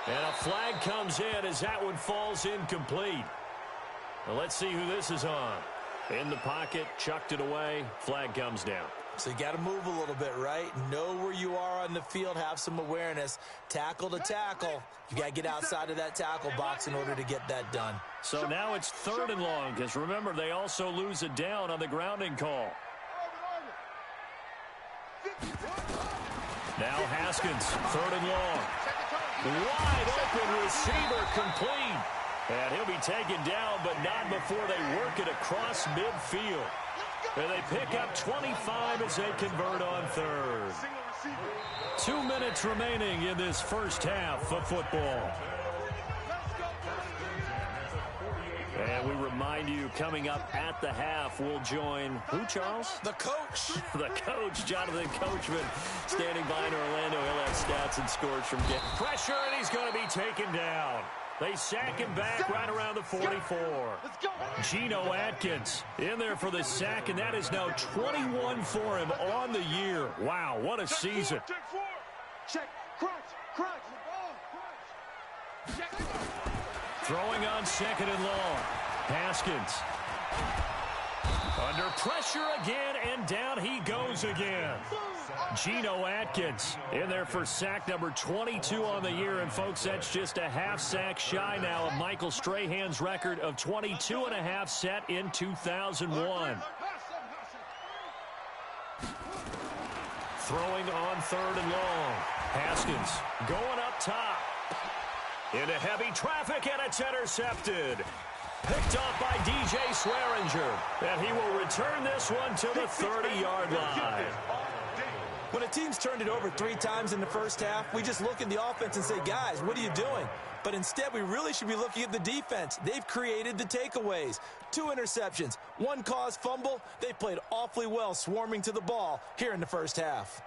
And a flag comes in as that one falls incomplete. Well, let's see who this is on. In the pocket, chucked it away, flag comes down. So you got to move a little bit, right? Know where you are on the field, have some awareness. Tackle to tackle. You got to get outside of that tackle box in order to get that done. So now it's 3rd and long, because remember, they also lose it down on the grounding call. Now Haskins, 3rd and long. Wide open receiver complete. And he'll be taken down, but not before they work it across midfield. And they pick up 25 as they convert on 3rd. 2 minutes remaining in this first half of football. And we remind you, coming up at the half, we'll join who, Charles? The coach. The coach, Jonathan Coachman, standing by in Orlando. He'll have stats and scores from game. Pressure, and he's going to be taken down. They sack him back right around the 44. Geno Atkins in there for the sack, and that is now 21 for him on the year. Wow, what a season. Throwing on 2nd and long. Haskins. Under pressure again, and down he goes again. Geno Atkins in there for sack number 22 on the year. And, folks, that's just a half sack shy now of Michael Strahan's record of 22 and a half set in 2001. Throwing on 3rd and long. Haskins going up top. Into heavy traffic, and it's intercepted. Picked off by DJ Swearinger. And he will return this one to the 30-yard line. When a team's turned it over 3 times in the first half, we just look at the offense and say, guys, what are you doing? But instead, we really should be looking at the defense. They've created the takeaways. 2 interceptions, 1 caused fumble. They played awfully well swarming to the ball here in the first half.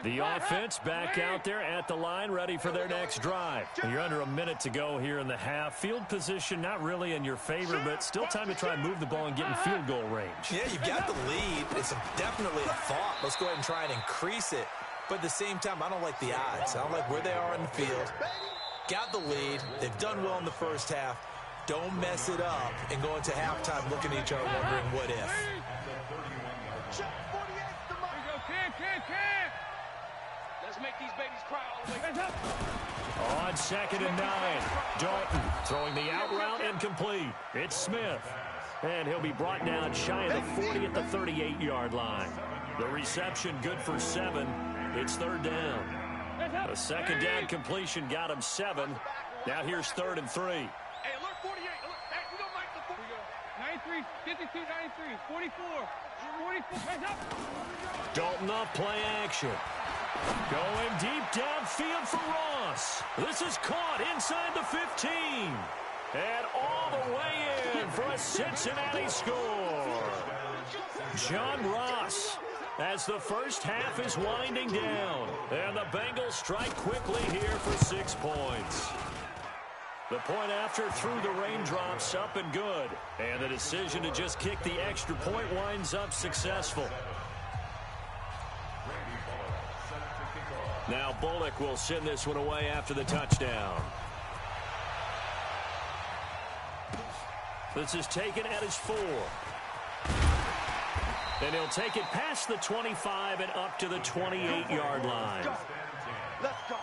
The offense back out there at the line, ready for their next drive. You're under a minute to go here in the half. Field position not really in your favor, but still time to try and move the ball and get in field goal range. Yeah, you've got the lead. It's definitely a thought. Let's go ahead and try and increase it. But at the same time, I don't like the odds. I don't like where they are on the field. Got the lead. They've done well in the first half. Don't mess it up and go into halftime looking at each other wondering what if. Let's make these babies cry all the way. On 2nd and 9, Dalton throwing the out route incomplete. It's Smith. And he'll be brought down shy of the 40 at the 38-yard line. The reception good for 7. It's 3rd down. A 2nd down completion got him 7. Now here's 3rd and 3. Hey, alert 48. Alert. Hey, we don't like the 40. 93, 52, 93, 44. 44. Hands up. Dalton off play action. Going deep downfield for Ross. This is caught inside the 15. And all the way in for a Cincinnati score. John Ross as the first half is winding down. And the Bengals strike quickly here for 6 points. The point after through the raindrops up and good. And the decision to just kick the extra point winds up successful. Now Bullock will send this one away after the touchdown. This is taken at his 4. And he'll take it past the 25 and up to the 28-yard line. Let's go.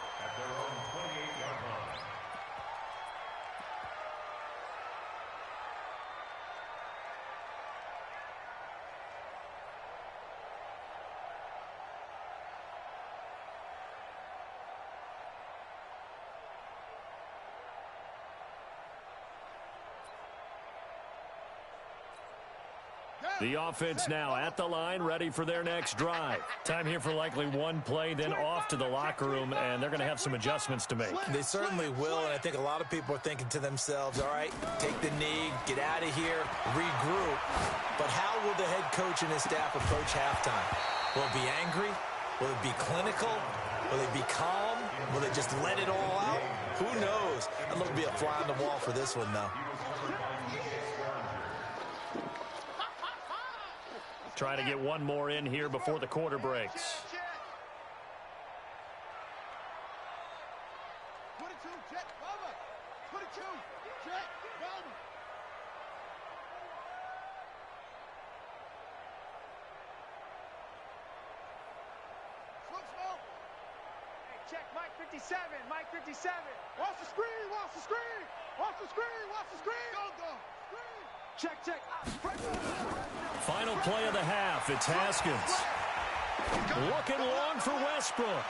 The offense now at the line, ready for their next drive. Time here for likely one play, then off to the locker room, and they're going to have some adjustments to make. They certainly will, and I think a lot of people are thinking to themselves, all right, take the knee, get out of here, regroup. But how will the head coach and his staff approach halftime? Will it be angry? Will it be clinical? Will it be calm? Will they just let it all out? Who knows? I'd love to be a fly on the wall for this one, though. Trying to get one more in here before the quarter breaks. 22, jet, cover. 22, jet, cover. Check, Mike 57, Mike 57. Watch the screen, watch the screen. Watch the screen, watch the screen. Go, go. Screen. Check, check. Final play of the half. It's Haskins. Looking long for Westbrook.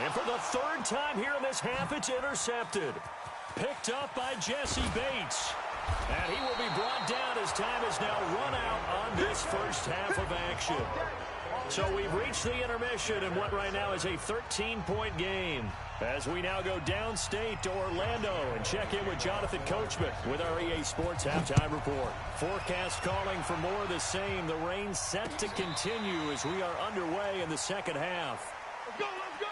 And for the third time here in this half, it's intercepted. Picked up by Jesse Bates. And he will be brought down as time is now run out on this first half of action. So we've reached the intermission in what right now is a 13-point game. As we now go downstate to Orlando and check in with Jonathan Coachman with our EA Sports Halftime Report. Forecast calling for more of the same. The rain set to continue as we are underway in the second half. Let's go, let's go.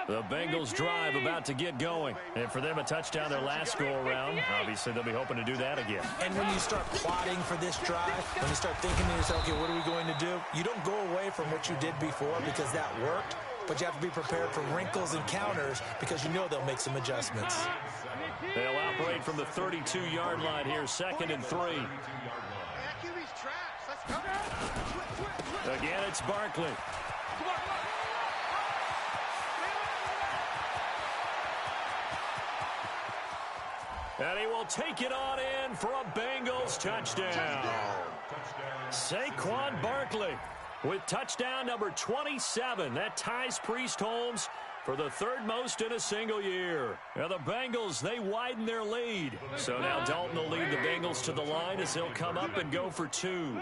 The Bengals drive about to get going. And for them, a touchdown their last go-around. Obviously, they'll be hoping to do that again. And when you start plotting for this drive, when you start thinking to yourself, okay, what are we going to do? You don't go away from what you did before because that worked, but you have to be prepared for wrinkles and counters because you know they'll make some adjustments. They'll operate from the 32-yard line here, 2nd and 3. Again, it's Barkley. And he will take it on in for a Bengals touchdown. Saquon Barkley with touchdown number 27. That ties Priest Holmes for the third most in a single year. Now the Bengals, they widen their lead. So now Dalton will lead the Bengals to the line as he'll come up and go for 2.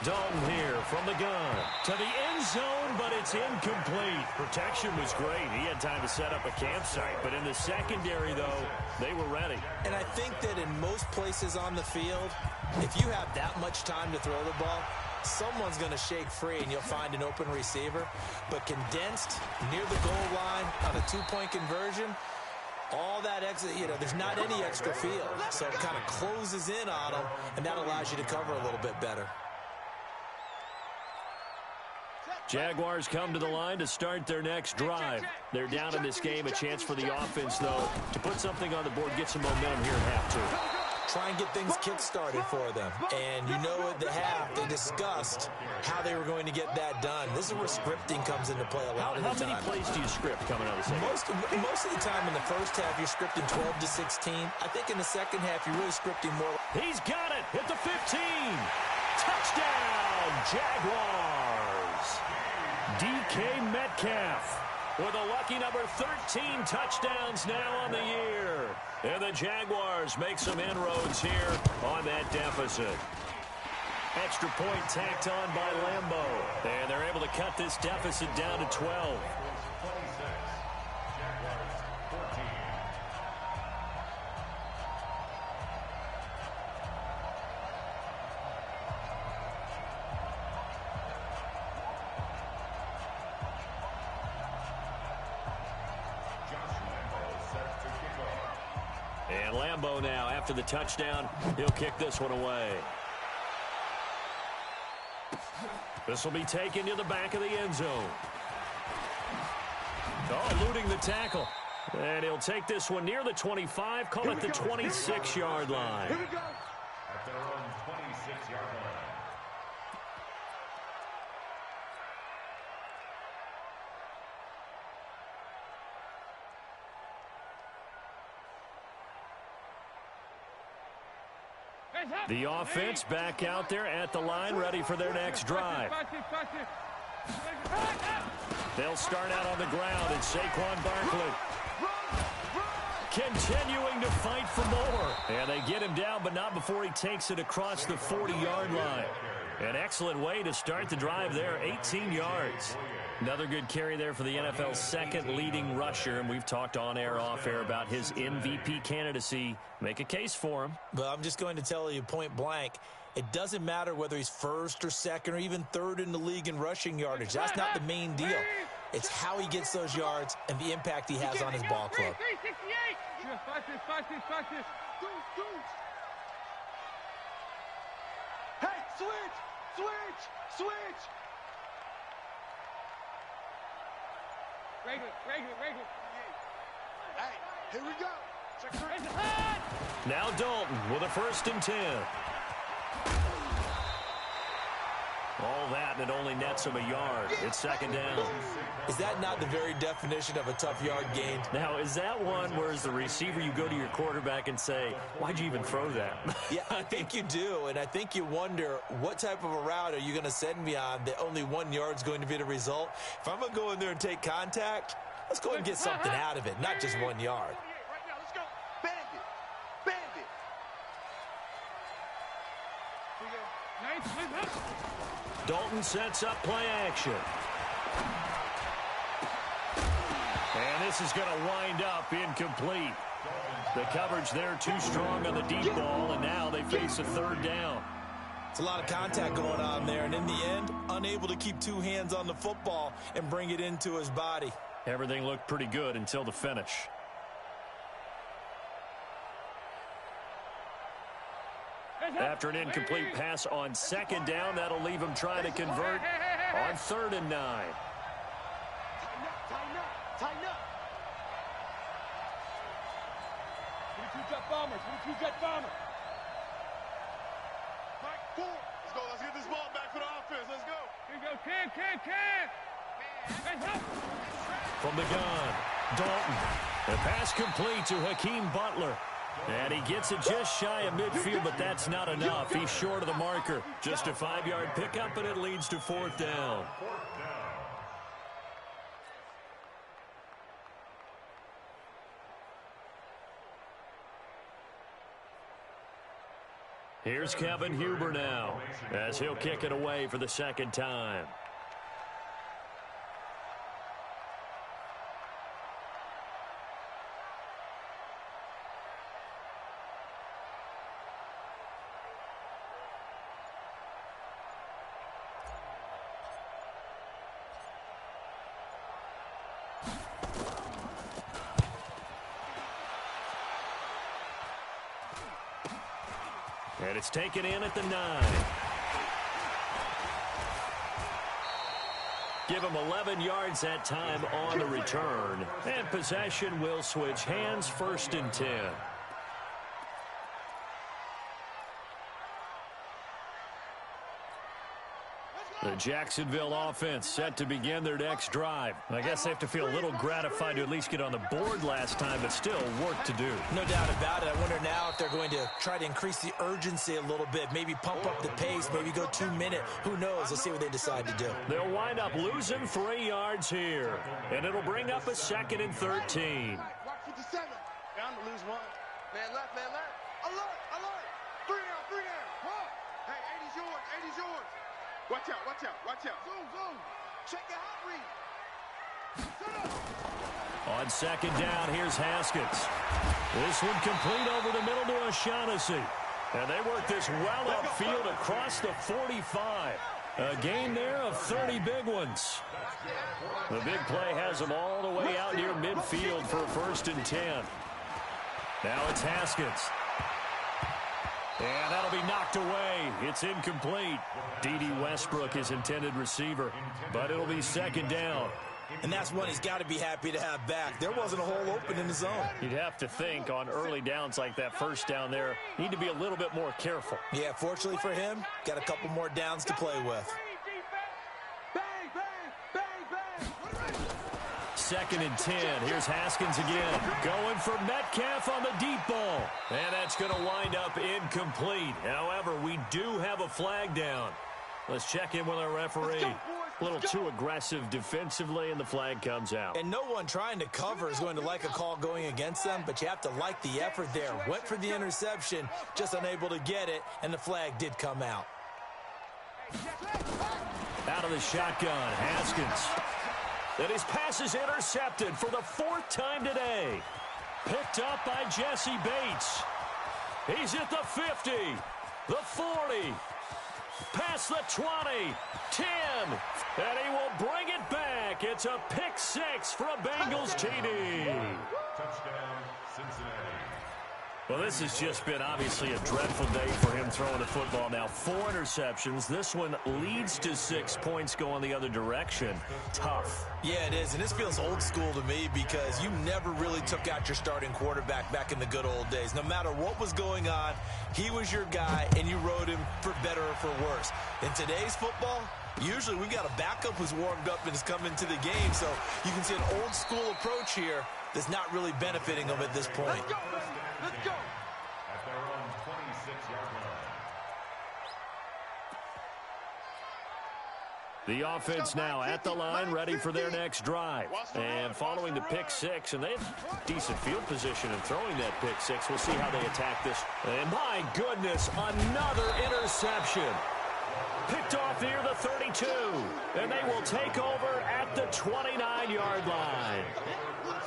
Dalton here from the gun to the end zone, but it's incomplete. Protection was great. He had time to set up a campsite, but in the secondary, though, they were ready. And I think that in most places on the field, if you have that much time to throw the ball, someone's going to shake free and you'll find an open receiver. But condensed near the goal line on a two-point conversion, all that extra, there's not any extra field. So it kind of closes in on them, and that allows you to cover a little bit better. Jaguars come to the line to start their next drive. They're down in this game. A chance for the offense, though, to put something on the board, get some momentum here at half 2. Try and get things kick-started for them. And you know at the half, they discussed how they were going to get that done. This is where scripting comes into play a lot of the time. How many plays do you script coming out of the second? Most of the time in the first half, you're scripting 12 to 16. I think in the second half, you're really scripting more. He's got it at the 15. Touchdown, Jaguars. DK Metcalf with a lucky number 13 touchdowns now on the year. And the Jaguars make some inroads here on that deficit. Extra point tacked on by Lambeau. And they're able to cut this deficit down to 12. And Lambeau now, after the touchdown, he'll kick this one away. This will be taken to the back of the end zone. Oh, eluding the tackle. And he'll take this one near the 25, call it the 26-yard line. Here we go. At their own 26-yard line. The offense back out there at the line, ready for their next drive. They'll start out on the ground, and Saquon Barkley continuing to fight for more. And they get him down, but not before he takes it across the 40-yard line. An excellent way to start the drive there, 18 yards. Another good carry there for the NFL's second leading rusher, and we've talked on air, off air about his MVP candidacy. Make a case for him. Well, I'm just going to tell you point blank, It doesn't matter whether he's first or second or even third in the league in rushing yardage. That's not the main deal. It's how he gets those yards and the impact he has on his ball club. 368. Watch this. Hey, switch. Regular. Hey, here we go. Check three. Now Dalton with a 1st and 10. All that, and it only nets him a yard. It's 2nd down. Is that not the very definition of a tough yard gain? Now, is that one where as the receiver you go to your quarterback and say, why'd you even throw that? Yeah, I think you do, and I think you wonder what type of a route are you going to send me on that only 1 yard's going to be the result? If I'm going to go in there and take contact, let's go and get something out of it, not just 1 yard. Right now, let's go. Bandit. Dalton sets up play action. And this is going to wind up incomplete. The coverage there too strong on the deep ball, and now they face a 3rd down. It's a lot of contact going on there, and in the end, unable to keep 2 hands on the football and bring it into his body. Everything looked pretty good until the finish. After an incomplete pass on 2nd down, that'll leave him trying to convert on 3rd and 9. Tighten up. 22 jet bomber. Mike, 4. Let's go. Let's get this ball back for the offense. Let's go. Here we go. 10. From the gun, Dalton. The pass complete to Hakeem Butler. And he gets it just shy of midfield, but that's not enough. He's short of the marker. Just a 5-yard pickup, and it leads to 4th down. Here's Kevin Huber now, as he'll kick it away for the 2nd time. And it's taken in at the 9. Give him 11 yards that time on the return. And possession will switch hands, 1st and 10. The Jacksonville offense set to begin their next drive. I guess they have to feel a little gratified to at least get on the board last time, but still work to do. No doubt about it. I wonder now if they're going to try to increase the urgency a little bit, maybe pump up the pace, maybe go 2-minute. Who knows? Let's see what they decide to do. They'll wind up losing 3 yards here, and it'll bring up a 2nd and 13. Watch 57. Down to lose 1. Man left. Alert. 3 down. Hey, 80's yours. Watch out. Zoom. Check your hot read. Set up. On 2nd down, here's Haskins. This one complete over the middle to O'Shaughnessy. And they work this well upfield across the 45. A gain there of 30 big ones. The big play has them all the way out near midfield for a 1st and 10. Now it's Haskins. And that'll be knocked away. It's incomplete. D.D. Westbrook, his intended receiver. But it'll be 2nd down. And that's one he's got to be happy to have back. There wasn't a hole open in the zone. You'd have to think on early downs like that 1st down there, need to be a little bit more careful. Yeah, fortunately for him, got a couple more downs to play with. Bang. 2nd and 10. Here's Haskins again. Going for Metcalf on the deep ball. And that's going to wind up incomplete. However, we do have a flag down. Let's check in with our referee. A little too aggressive defensively, and the flag comes out. And no one trying to cover is going to like a call going against them, but you have to like the effort there. Went for the interception, just unable to get it, and the flag did come out. Out of the shotgun, Haskins. And his pass is intercepted for the 4th time today. Picked up by Jesse Bates. He's at the 50. the 40, past the 20, 10, and he will bring it back. It's a pick six for a Bengals TD. Touchdown, Cincinnati. Well, this has just been obviously a dreadful day for him throwing the football. Now, 4 interceptions. This one leads to 6 points going the other direction. Tough. Yeah, it is, and this feels old school to me because you never really took out your starting quarterback back in the good old days. No matter what was going on, he was your guy, and you rode him for better or for worse. In today's football, usually we've got a backup who's warmed up and has come into the game, so you can see an old school approach here that's not really benefiting them at this point. Let's go, baby. Let's go. At their own 26-yard line. The offense now at the line, ready for their next drive. And following the pick six, and they have decent field position in throwing that pick six. We'll see how they attack this. And my goodness, another interception. Picked off near the 32, and they will take over at the 29-yard line.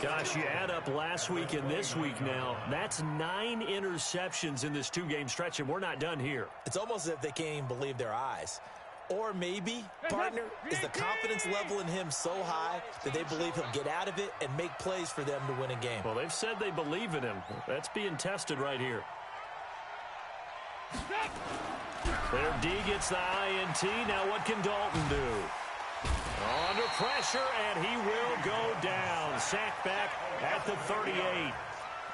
Gosh, you add up last week and this week now, that's 9 interceptions in this 2-game stretch, and we're not done here. It's almost as if they can't even believe their eyes. Or maybe, partner, is the confidence level in him so high that they believe he'll get out of it and make plays for them to win a game. Well, they've said they believe in him. That's being tested right here. Their D gets the INT. Now what can Dalton do? Under pressure, and he will go down. Sack back at the 38.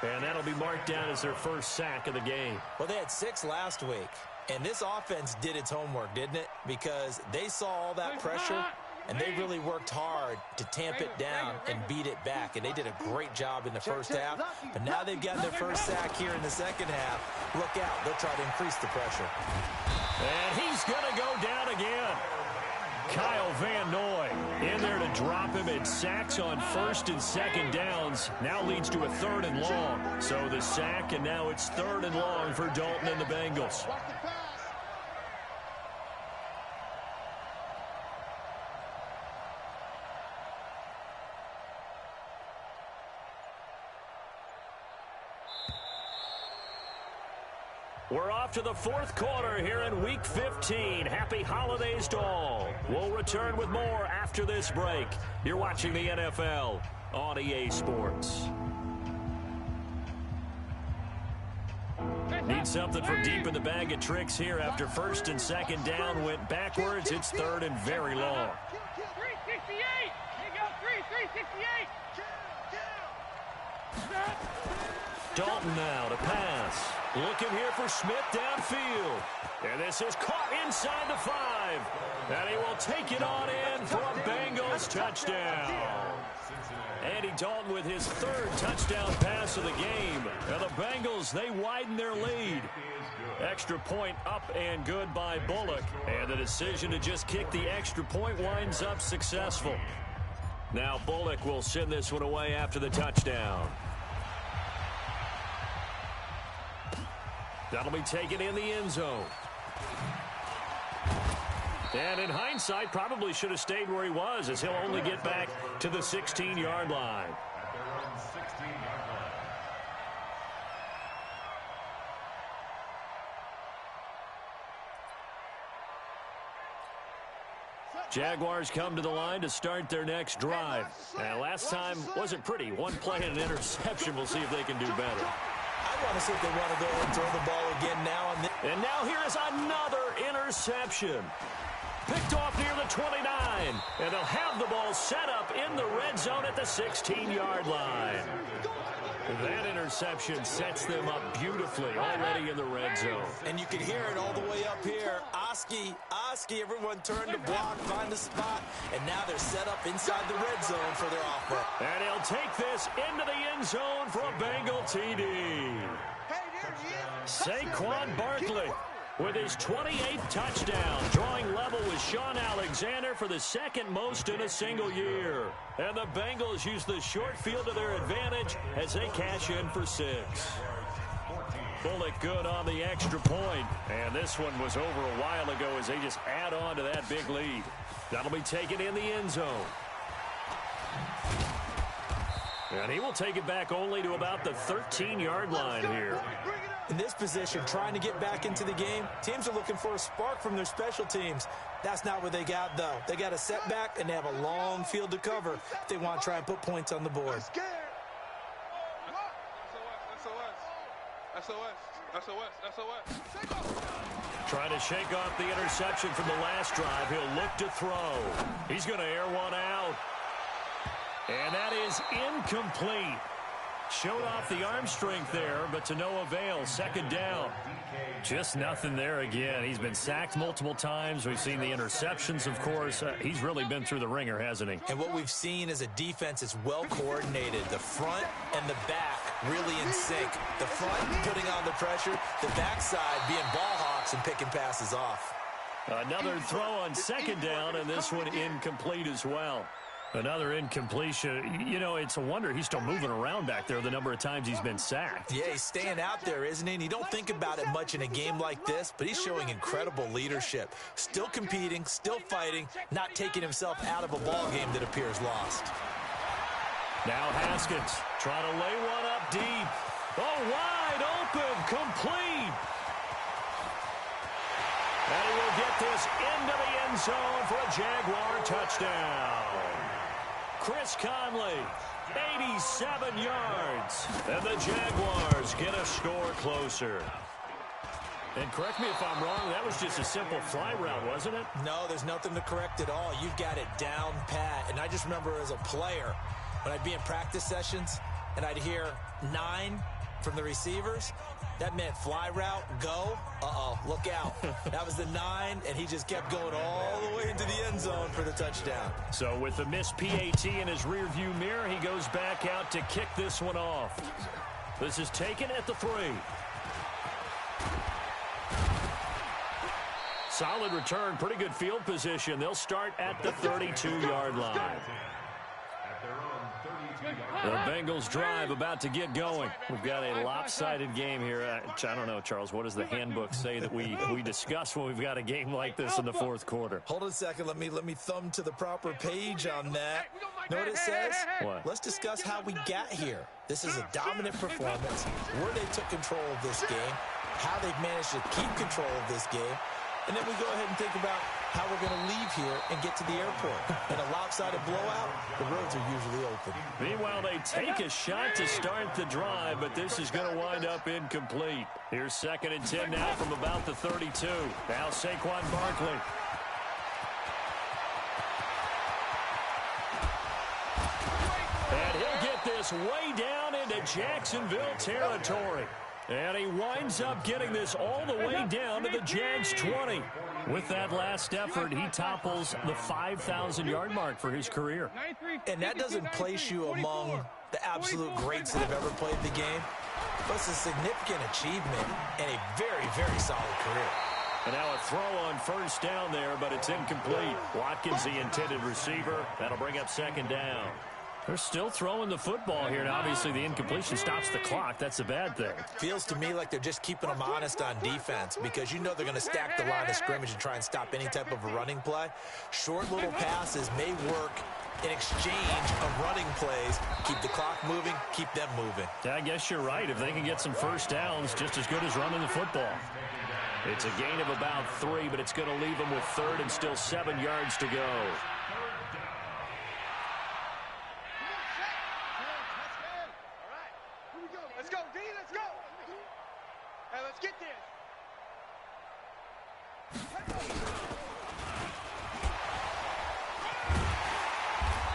And that'll be marked down as their first sack of the game. Well, they had 6 last week. And this offense did its homework, didn't it? Because they saw all that pressure, and they really worked hard to tamp it down and beat it back. And they did a great job in the first half. But now they've gotten their first sack here in the second half. Look out. They'll try to increase the pressure. And he's going to go down again. Kyle Van Noy in there to drop him. And sacks on first and second downs now leads to a 3rd and long. So the sack, and now it's 3rd and long for Dalton and the Bengals. We're off to the 4th quarter here in Week 15. Happy holidays to all. We'll return with more after this break. You're watching the NFL on EA Sports. Need something from deep in the bag of tricks here after first and second down went backwards. It's 3rd and very long. 368. Here you go, 368. Dalton now to pass. Looking here for Smith downfield. And this is caught inside the 5. And he will take it on in for a Bengals touchdown. Andy Dalton with his 3rd touchdown pass of the game. And the Bengals, they widen their lead. Extra point up and good by Bullock. And the decision to just kick the extra point winds up successful. Now Bullock will send this one away after the touchdown. That'll be taken in the end zone. And in hindsight, probably should have stayed where he was, as he'll only get back to the 16-yard line. At their own 16-yard line. Jaguars come to the line to start their next drive. And last time wasn't pretty. One play and an interception. We'll see if they can do better. I want to see if they want to go and throw the ball again now. And now here is another interception. Picked off near the 29. And they'll have the ball set up in the red zone at the 16-yard line. That interception sets them up beautifully already in the red zone. And you can hear it all the way up here. Oski, everyone turned to block, find a spot, and now they're set up inside the red zone for their offense. And he'll take this into the end zone for a Bengal TD. Saquon Barkley with his 28th touchdown, drawing level with Sean Alexander for the 2nd most in a single year. And the Bengals use the short field to their advantage as they cash in for 6. Bullock good on the extra point. And this one was over a while ago as they just add on to that big lead. That'll be taken in the end zone. And he will take it back only to about the 13-yard line here. In this position, trying to get back into the game, teams are looking for a spark from their special teams. That's not what they got, though. They got a setback, and they have a long field to cover if they want to try and put points on the board. Trying to shake off the interception from the last drive. He'll look to throw. He's going to air one out. And that is incomplete. Showed off the arm strength there, but to no avail. Second down. Just nothing there again. He's been sacked multiple times. We've seen the interceptions, of course. He's really been through the ringer, hasn't he? And what we've seen is a defense that's well coordinated. The front and the back really in sync. The front putting on the pressure. The backside being ball hawks and picking passes off. Another throw on second down, and this one incomplete as well. Another incompletion. You know, it's a wonder he's still moving around back there the number of times he's been sacked. Yeah, he's staying out there, isn't he? And you don't think about it much in a game like this, but he's showing incredible leadership. Still competing, still fighting, not taking himself out of a ball game that appears lost. Now Haskins trying to lay one up deep. Oh, wide open, complete. And he will get this into the end zone for a Jaguar touchdown. Chris Conley, 87 yards. And the Jaguars get a score closer. And correct me if I'm wrong, that was just a simple fly route, wasn't it? No, there's nothing to correct at all. You've got it down pat. And I just remember as a player, when I'd be in practice sessions and I'd hear 9 from the receivers, that meant fly route, go, look out. That was the 9, and he just kept going all the way into the end zone for the touchdown. So with the missed PAT in his rearview mirror, he goes back out to kick this one off. This is taken at the 3. Solid return, pretty good field position. They'll start at the 32-yard line. The Bengals drive about to get going. We've got a lopsided game here. I don't know, Charles, what does the handbook say that we discuss when we've got a game like this in the fourth quarter? Hold on a second. Let me thumb to the proper page on that. Know what it says? What? Let's discuss how we got here. This is a dominant performance, where they took control of this game, how they've managed to keep control of this game, and then we go ahead and think about how we're going to leave here and get to the airport. In a lopsided blowout, the roads are usually open. Meanwhile, they take a shot to start the drive, but this is going to wind up incomplete. Here's 2nd and 10 now from about the 32. Now Saquon Barkley. And he'll get this way down into Jacksonville territory. And he winds up getting this all the way down to the Jags 20. With that last effort, he topples the 5,000-yard mark for his career. And that doesn't place you among the absolute greats that have ever played the game, but it's a significant achievement and a very, very solid career. And now a throw on first down there, but it's incomplete. Watkins, the intended receiver. That'll bring up 2nd down. They're still throwing the football here, and obviously the incompletion stops the clock. That's a bad thing. Feels to me like they're just keeping them honest on defense because you know they're going to stack the line of scrimmage and try and stop any type of a running play. Short little passes may work in exchange of running plays. Keep the clock moving, keep them moving. Yeah, I guess you're right. If they can get some first downs, just as good as running the football. It's a gain of about 3, but it's going to leave them with 3rd and still 7 yards to go. Let's go, D, let's go. Hey, let's get this.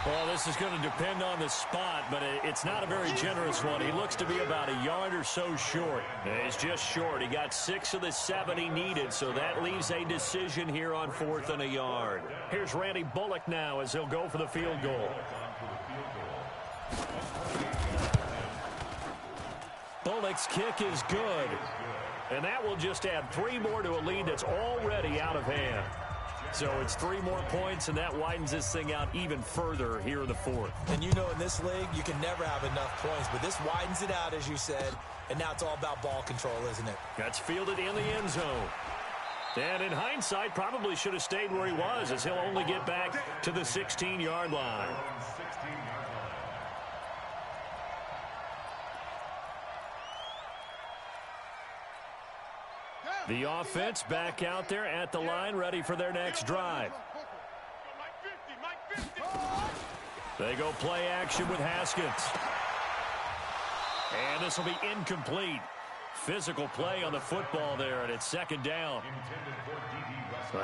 Well, this is going to depend on the spot, but it's not a very generous one. He looks to be about a yard or so short. He's just short. He got 6 of the 7 he needed, so that leaves a decision here on 4th and a yard. Here's Randy Bullock now as he'll go for the field goal. Bullock's kick is good. And that will just add 3 more to a lead that's already out of hand. So it's 3 more points, and that widens this thing out even further here in the 4th. And you know in this league, you can never have enough points, but this widens it out, as you said, and now it's all about ball control, isn't it? That's fielded in the end zone. And in hindsight, probably should have stayed where he was, as he'll only get back to the 16-yard line. The offense back out there at the line, ready for their next drive. They go play action with Haskins. And this will be incomplete. Physical play on the football there, and it's second down.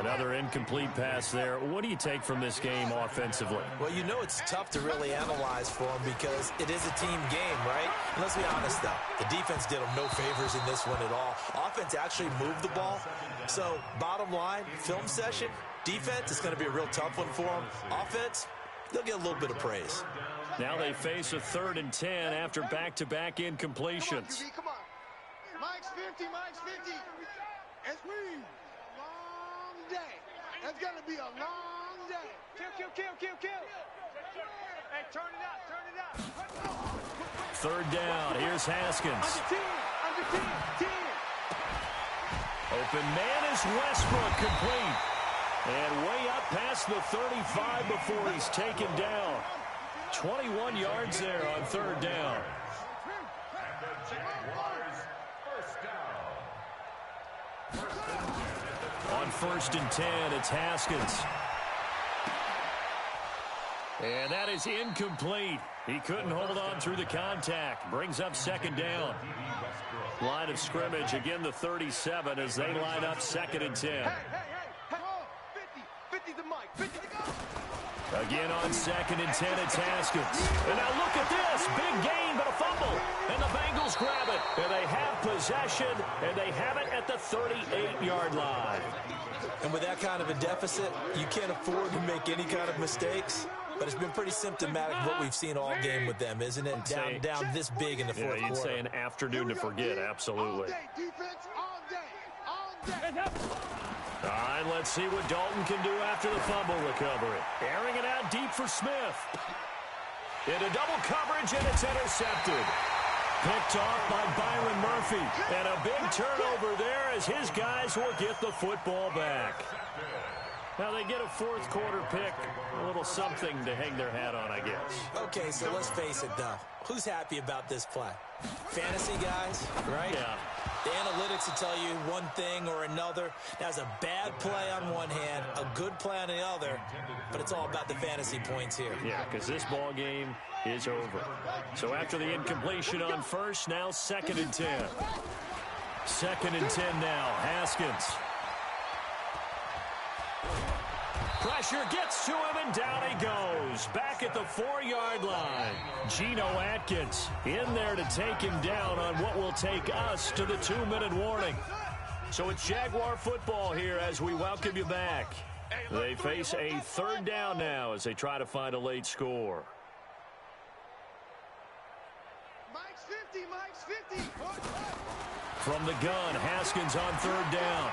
Another incomplete pass there. What do you take from this game offensively? Well, you know it's tough to really analyze for them because it is a team game, right? And let's be honest, though. The defense did them no favors in this one at all. Offense actually moved the ball. So, bottom line, film session, defense is going to be a real tough one for them. Offense, they'll get a little bit of praise. Now they face a 3rd and 10 after back-to-back incompletions. Come on. Mike's 50, Mike's 50. It's a long day. It's going to be a long day. Kill. Hey, turn it out. 3rd down. Here's Haskins. Under 10. Open man is Westbrook, complete. And way up past the 35 before he's taken down. 21 yards there on 3rd down. On 1st and 10, it's Haskins. And that is incomplete. He couldn't hold on through the contact. Brings up 2nd down. Line of scrimmage, again the 37 as they line up 2nd and 10. Hey. 50 to Mike. 50 to go. Again on 2nd and 10, it's Haskins. And now look at this. Big gain, but a fumble. And the Bengals grab it. And they have possession, and they have it at the 38-yard line. And with that kind of a deficit, you can't afford to make any kind of mistakes. But it's been pretty symptomatic of what we've seen all game with them, isn't it? Down this big in the fourth quarter. You'd say an afternoon to forget, absolutely. All day, defense, all day. All right, let's see what Dalton can do after the fumble recovery. Airing it out deep for Smith. Into double coverage, and it's intercepted. Picked off by Byron Murphy. And a big turnover there as his guys will get the football back. Now they get a 4th quarter pick. A little something to hang their hat on, I guess. Okay, so let's face it, though. Who's happy about this play? Fantasy guys, right? Yeah. The analytics will tell you one thing or another. That's a bad play on one hand, a good play on the other, but it's all about the fantasy points here. Yeah, because this ball game is over. So after the incompletion on 1st, now 2nd and 10. 2nd and 10 now. Haskins. Pressure gets to him, and down he goes. Back at the 4-yard line. Geno Atkins in there to take him down on what will take us to the 2-minute warning. So it's Jaguar football here as we welcome you back. They face a 3rd down now as they try to find a late score. Mike's 50. From the gun, Haskins on 3rd down.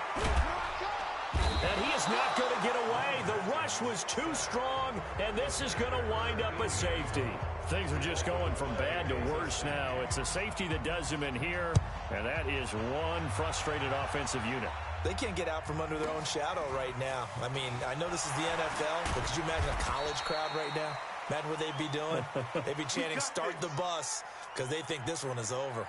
And he is not going to get away. The rush was too strong, and this is going to wind up a safety. Things are just going from bad to worse now. It's a safety that does him in here, and that is one frustrated offensive unit. They can't get out from under their own shadow right now. I mean, I know this is the NFL, but could you imagine a college crowd right now? Imagine what they'd be doing. They'd be chanting, "Start the bus," because they think this one is over.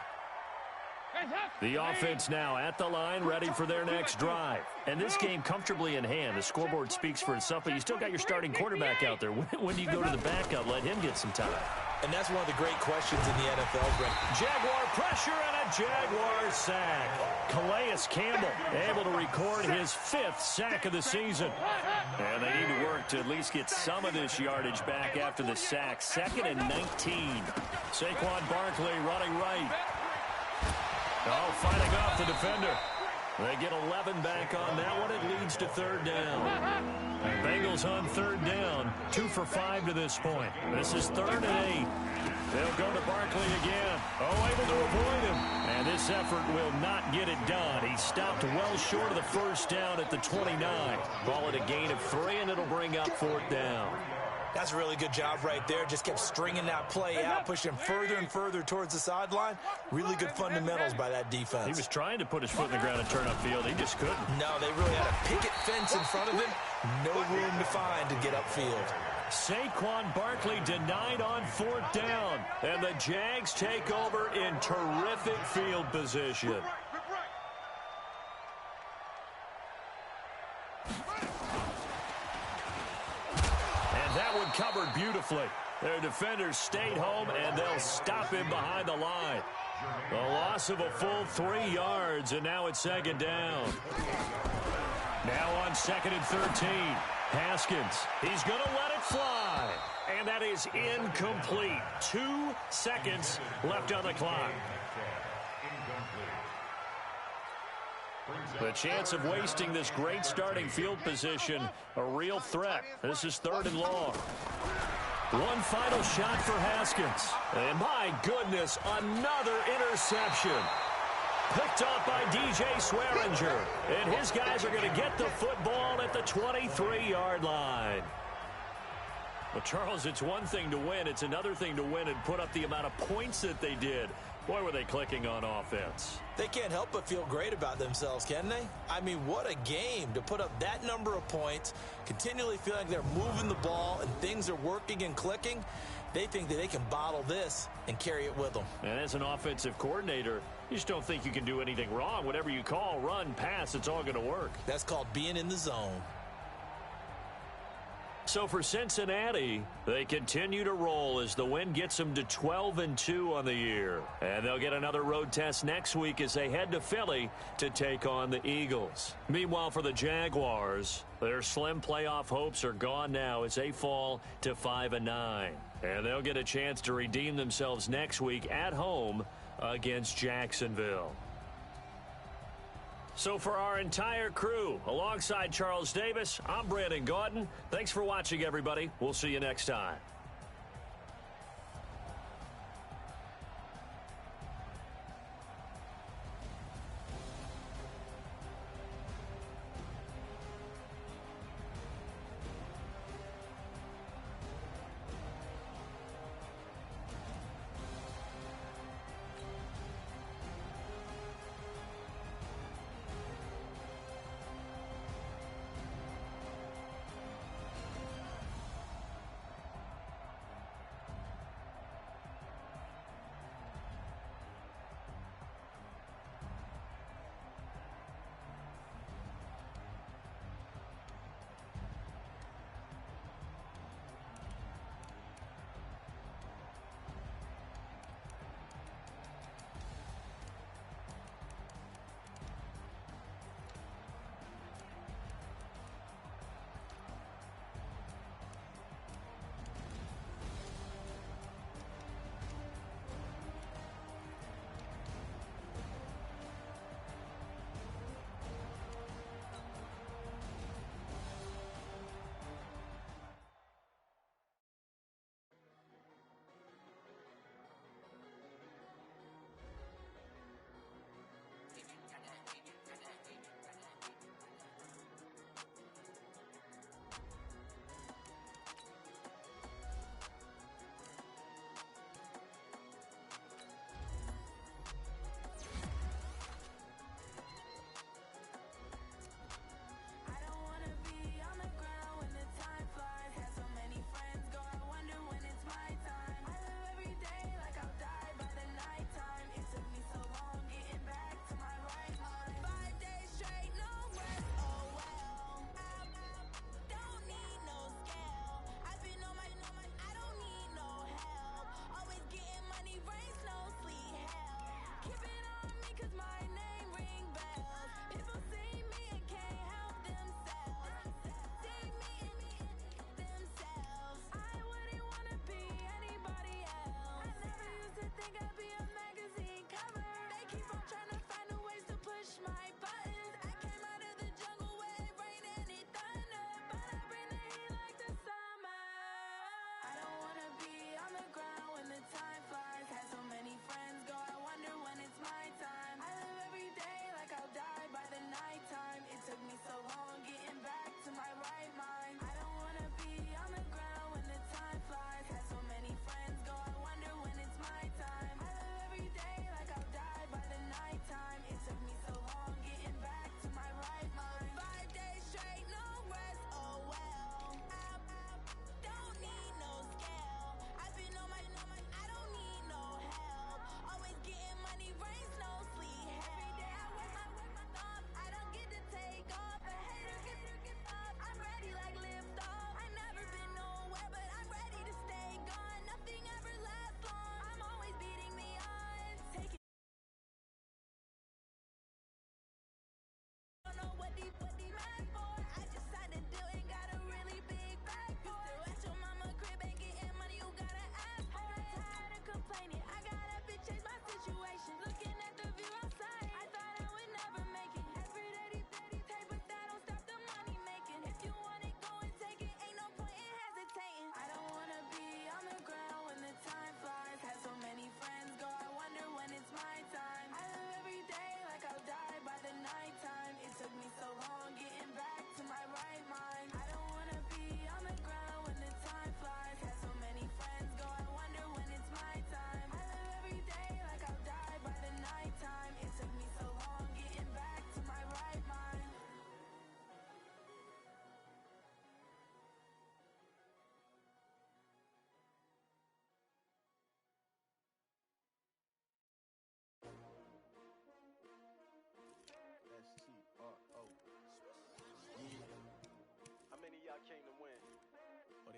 The offense now at the line, ready for their next drive. And this game comfortably in hand. The scoreboard speaks for itself, but you still got your starting quarterback out there. When do you go to the backup, let him get some time? And that's one of the great questions in the NFL, Brent. Jaguar pressure and a Jaguar sack. Calais Campbell able to record his 5th sack of the season. And they need to work to at least get some of this yardage back after the sack. 2nd and 19. Saquon Barkley running right. Oh, fighting off the defender. They get 11 back on that one. It leads to 3rd down. Bengals on 3rd down. 2 for 5 to this point. This is 3rd and 8. They'll go to Barkley again. Oh, able to avoid him. And this effort will not get it done. He stopped well short of the 1st down at the 29. Call it a gain of 3, and it'll bring up 4th down. That's a really good job right there. Just kept stringing that play out, pushing him further and further towards the sideline. Really good fundamentals by that defense. He was trying to put his foot in the ground and turn upfield. He just couldn't. No, they really had a picket fence in front of him. No room to find to get upfield. Saquon Barkley denied on 4th down. And the Jags take over in terrific field position. That one covered beautifully. Their defenders stayed home, and they'll stop him behind the line. A loss of a full 3 yards, and now it's second down. Now on 2nd and 13. Haskins, he's going to let it fly. And that is incomplete. 2 seconds left on the clock. The chance of wasting this great starting field position, a real threat. This is 3rd and long. One final shot for Haskins. And my goodness, another interception. Picked off by DJ Swearinger. And his guys are going to get the football at the 23-yard line. Well, Charles, it's one thing to win. It's another thing to win and put up the amount of points that they did. Boy, were they clicking on offense. They can't help but feel great about themselves, can they? I mean, what a game to put up that number of points, continually feeling like they're moving the ball and things are working and clicking. They think that they can bottle this and carry it with them. And as an offensive coordinator, you just don't think you can do anything wrong. Whatever you call, run, pass, it's all going to work. That's called being in the zone. So for Cincinnati, they continue to roll as the win gets them to 12-2 on the year. And they'll get another road test next week as they head to Philly to take on the Eagles. Meanwhile, for the Jaguars, their slim playoff hopes are gone now as they fall to 5-9. And they'll get a chance to redeem themselves next week at home against Jacksonville. So for our entire crew, alongside Charles Davis, I'm Brandon Gaudin. Thanks for watching, everybody. We'll see you next time.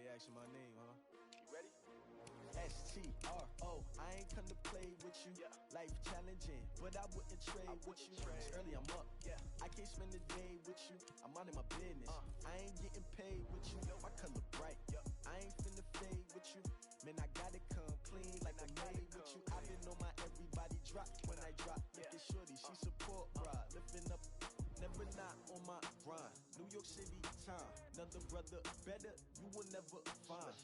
asking my name, huh? You ready? S-T-R-O, I ain't come to play with you. Life challenging, but I wouldn't trade with you. It's early, I'm up. I can't spend the day with you. I'm minding my business. I ain't getting paid with you. My color bright. I ain't finna fade with you. Man, I got it come clean like I made with you. I been on my everybody drop when I drop. Look at shorty, she support ride. Lifting up, never not on my grind. New York City time. Another brother better, you will never find.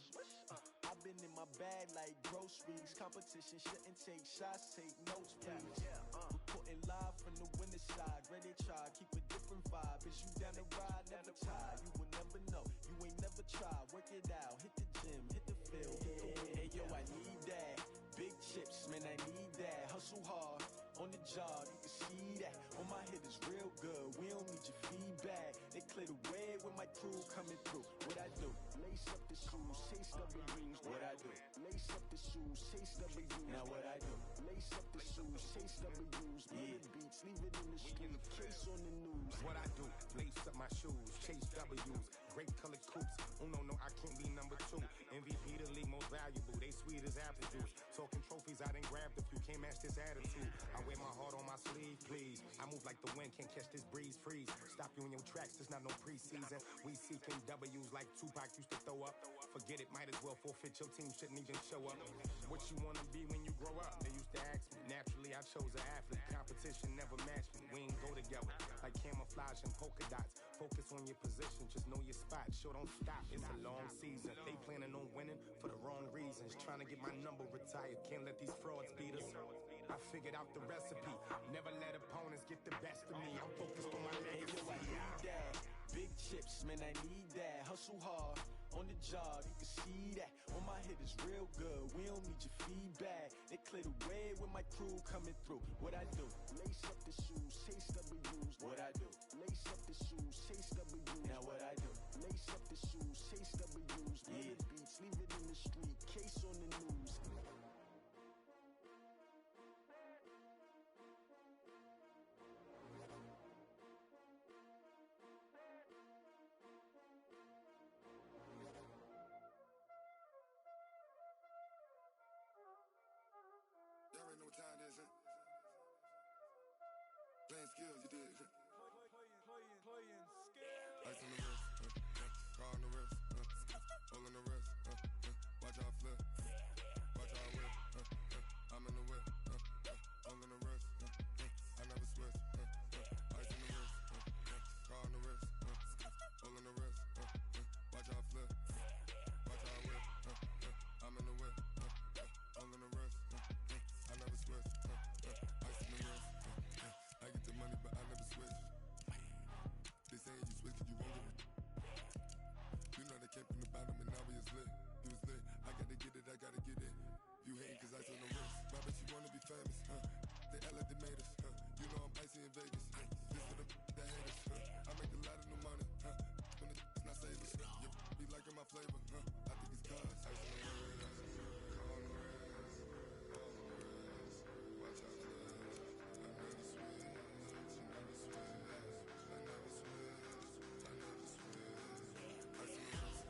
I've been in my bag like groceries. Competition shouldn't take shots, take notes, please. Reporting live from the winter side. Ready to try, keep a different vibe. Is you down the ride, never tired. You will never know, you ain't never tried. Work it out, hit the gym, hit the field, hit the wind. Hey yo, I need that. Big chips, man, I need that. Hustle hard, on the job, you can see that. On my head is real good, we don't need your feedback. They clear the way when my crew coming through. What I do? Lace up the shoes, chase W's. What I do? Lace up the shoes, chase W's. Now what I do? Lace up the shoes, chase W's. Million beats, leave it in the street, case on the news. What I do? Lace up my shoes, chase W's. Great colored coops. Oh no, I can't be number 2. MVP the league most valuable. They sweet as apple juice. Talking trophies, I done grabbed a few. Can't match this attitude. I wear my heart on my sleeve, please. I move like the wind, can't catch this breeze, freeze. Stop you in your tracks, there's not no preseason. We seeking W's like Tupac used to throw up. Forget it, might as well forfeit. Your team shouldn't even show up. What you wanna be when you grow up? They used to ask me. Naturally, I chose an athlete. Competition never matched me. We ain't go together like camouflage and polka dots. Focus on your position, just know your spot. Sure, don't stop. It's a long season. They planning on winning for the wrong reasons. Trying to get my number retired. Can't let these frauds beat us. I figured out the recipe. Never let opponents get the best of me. I'm focused on my legacy. Hey, yo, I need that. Big chips, man, I need that. Hustle hard, on the job, you can see that. On my head is real good, we don't need your feedback. They clear the way when my crew coming through. What I do? Lace up the shoes, chase W's. What I do? Lace up the shoes, chase W's. Now what I do? Lace up the shoes, chase W's. Million beats, leave it in the street, case on the news. Y'all already know what time it is, huh? Playing skills, you did. Playing skills. Ice on the wrist, car on the wrist, hole in the wrist, watch how I flip, watch how I whip, I'm in the whip, hole in the wrist, I never switch, ice on the wrist, car on the wrist, hole in the wrist, watch how I flip, watch how I whip, I'm in the whip, hole in the wrist, I never switch, ice on the wrist, I get the money but I never switch. They saying you switch cause you won't get it. You know they came from the bottom and now we is lit. You was lit, I gotta get it, I gotta get it. You hating cause ice on the wrist. Why bet you wanna be famous, They act like they made us, You know I'm icy in Vegas, This for the that hate us, I make a lot of new money, When it's not savers, You be liking my flavor, I think it's cause ice on the wrist, car on the wrist, all on the wrist, watch out for this. I never switch, I never switch. I never switch, I never switch. Ice in the wrist,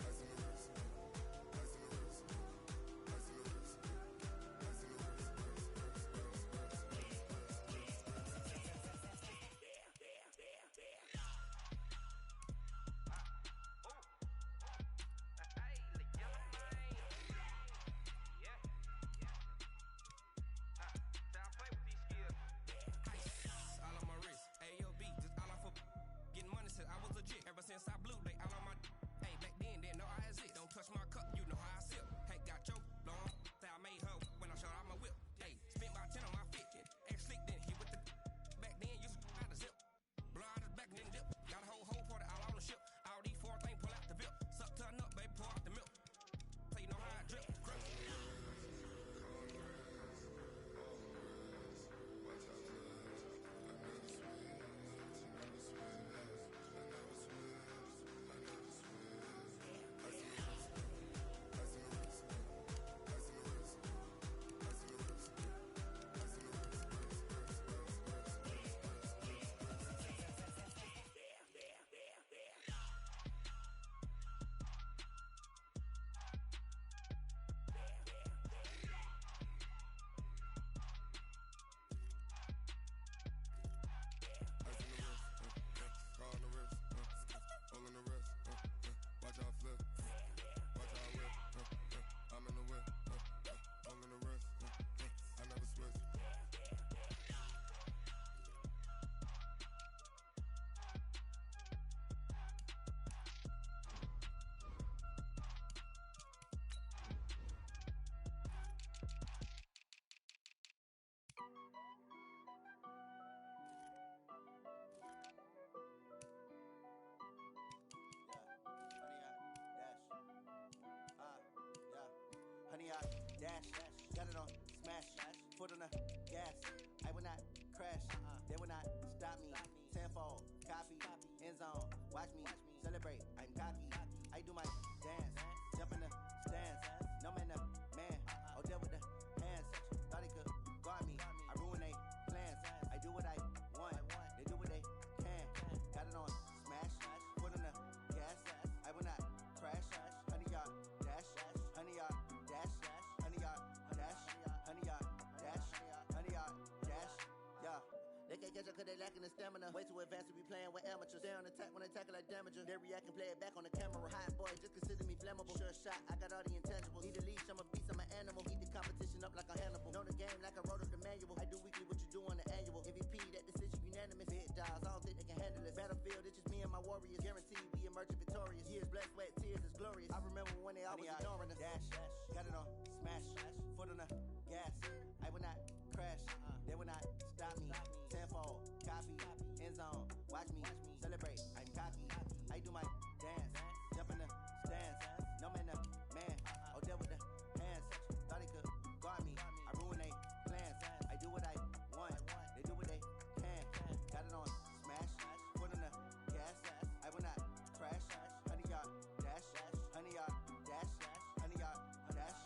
ice in the wrist, ice in the wrist, ice in the wrist, ice in the wrist, dash. Got it on smash, foot on the gas. I will not crash, they will not stop me. Tenfold, copy, end zone, watch me celebrate. I'm cocky, I do my dance, jump in the stands. No man, the man, oh deal with the hands. Thought he could guard me, I ruin they plans. I do what I want, they do what they can. Got it on smash, foot on the gas. I will not crash, 100-yard dash, 100-yard dash, 100-yard dash, 100-yard dash, 100-yard dash, yeah. They can't catch up cause they lacking the stamina. Way too advanced to be playing with amateurs. They on attack when they tackle like damager. They react and play it back on the camera. Hot boy, just consider me flammable. Sure shot, I got all the intangibles. Need a leash, I'm a beast, I'm an animal. Eat the competition up like a Hannibal. Know the game like I wrote up the manual. I do weekly what you do on the annual. MVP, that decision unanimous. Big dogs, I don't think they can handle this. Battlefield, it's just me and my warriors. Guaranteed we emerge victorious. Years, blood, sweat, tears, it's glorious. I remember when they always ignoring us. Dash, got it on smash, foot on the gas. I will not crash, they will not stop me. Tenfold, copy, end zone, watch me celebrate. I'm cocky, I do my dance, jump in the stands. No man, the man, oh deal with the hands. Thought he could guard me, I ruin they plans. I do what I want, they do what they can. Got it on smash, foot on the gas. I will not crash, 100-yard dash, 100-yard dash, 100-yard dash,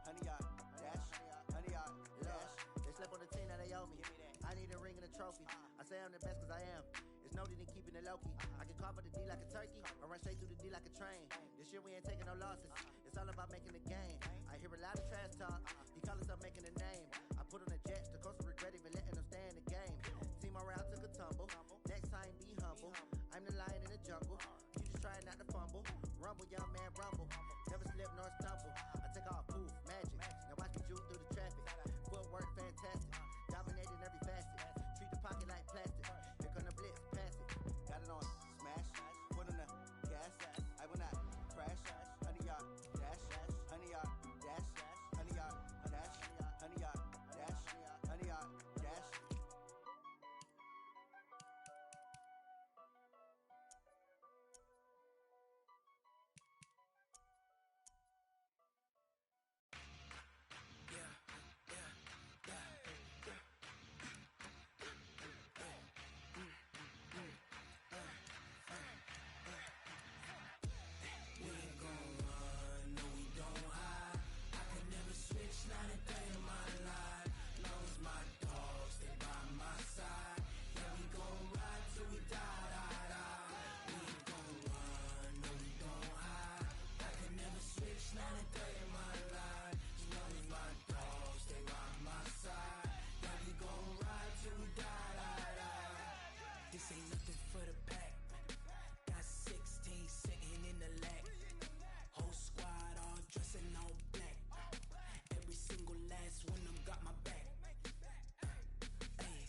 100-yard dash, 100-yard dash. They slept on the team that they owe me. I need a ring and a trophy. I say I'm the best cause I am. It's noted in keeping it low-key. I can carve the D like a turkey, or run straight through the D like a train. This year we ain't taking no losses. It's all about making the game. I hear a lot of trash talk. He call himself making a name. I put on the Jets, the coach will regret even letting them stay in the game. Team around took a tumble. Next time be humble. I'm the lion in the jungle. You just try not to fumble. Rumble, young man, rumble. Never slip nor stumble. I take off, poof, magic. Now watch me juke through the traffic. Footwork fantastic. Dominating every facet. Treat the pocket like plastic. Here come the blitz, pass it. Got it on smash, foot on the gas. I will not crash. 100-yard dash, 100-yard dash, 100-yard dash, 100-yard dash, 100-yard dash. This ain't nothing for the pack. Got 16 sitting in the lag. Whole squad all dressing all black. Every single last one of them got my back. Hey,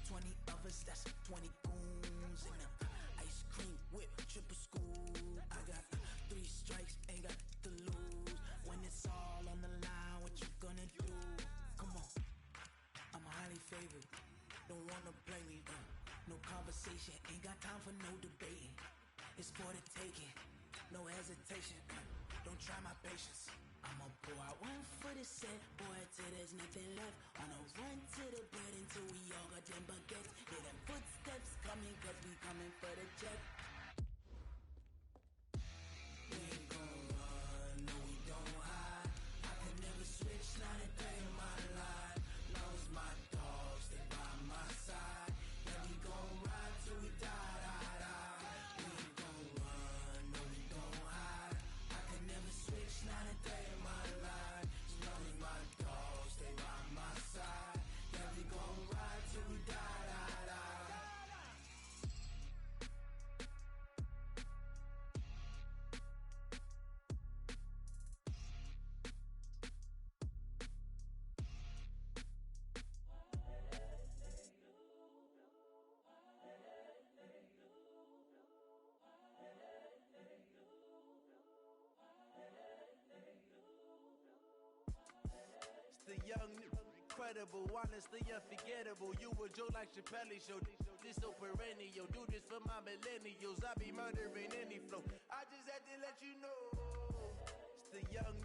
20 of us, that's 20 goons in them. Ice cream whip, triple school. I got 3 strikes, ain't got to lose. When it's all on the line, what you gonna do? Come on, I'm highly favored. Don't wanna play me, no conversation, ain't got time for no debating. It's for the taking, no hesitation. Don't try my patience. I'ma pour out one for the set, boy, till there's nothing left. On a run to the bread until we all got them baguettes. Hear them footsteps coming, cause we coming for the check. We ain't gon' run, no we don't hide. I can never switch, not a day in my life. Long as my dogs, they by my side. Yeah, we gon' ride till we die, die, die. We ain't gon' run, no we don't hide. I can never switch, not a day in my life. As long as my dogs, they by my side. Yeah, we gon' ride till we die, die, die. The young, incredible, honestly unforgettable. You a joke like Chappelle show. This so perennial. Do this for my millennials. I be murdering any flow. I just had to let you know. It's the young,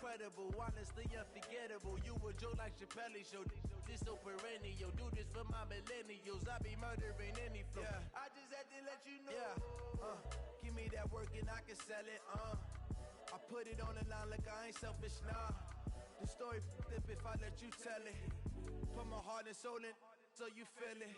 incredible, honestly unforgettable. You a joke like Chappelle show. This so perennial, do this for my millennials. I be murdering any flow. Yeah. I just had to let you know. Yeah. Give me that work and I can sell it. I put it on the line like I ain't selfish, nah. The story f***ed up if I let you tell it. Put my heart and soul in so you feel it.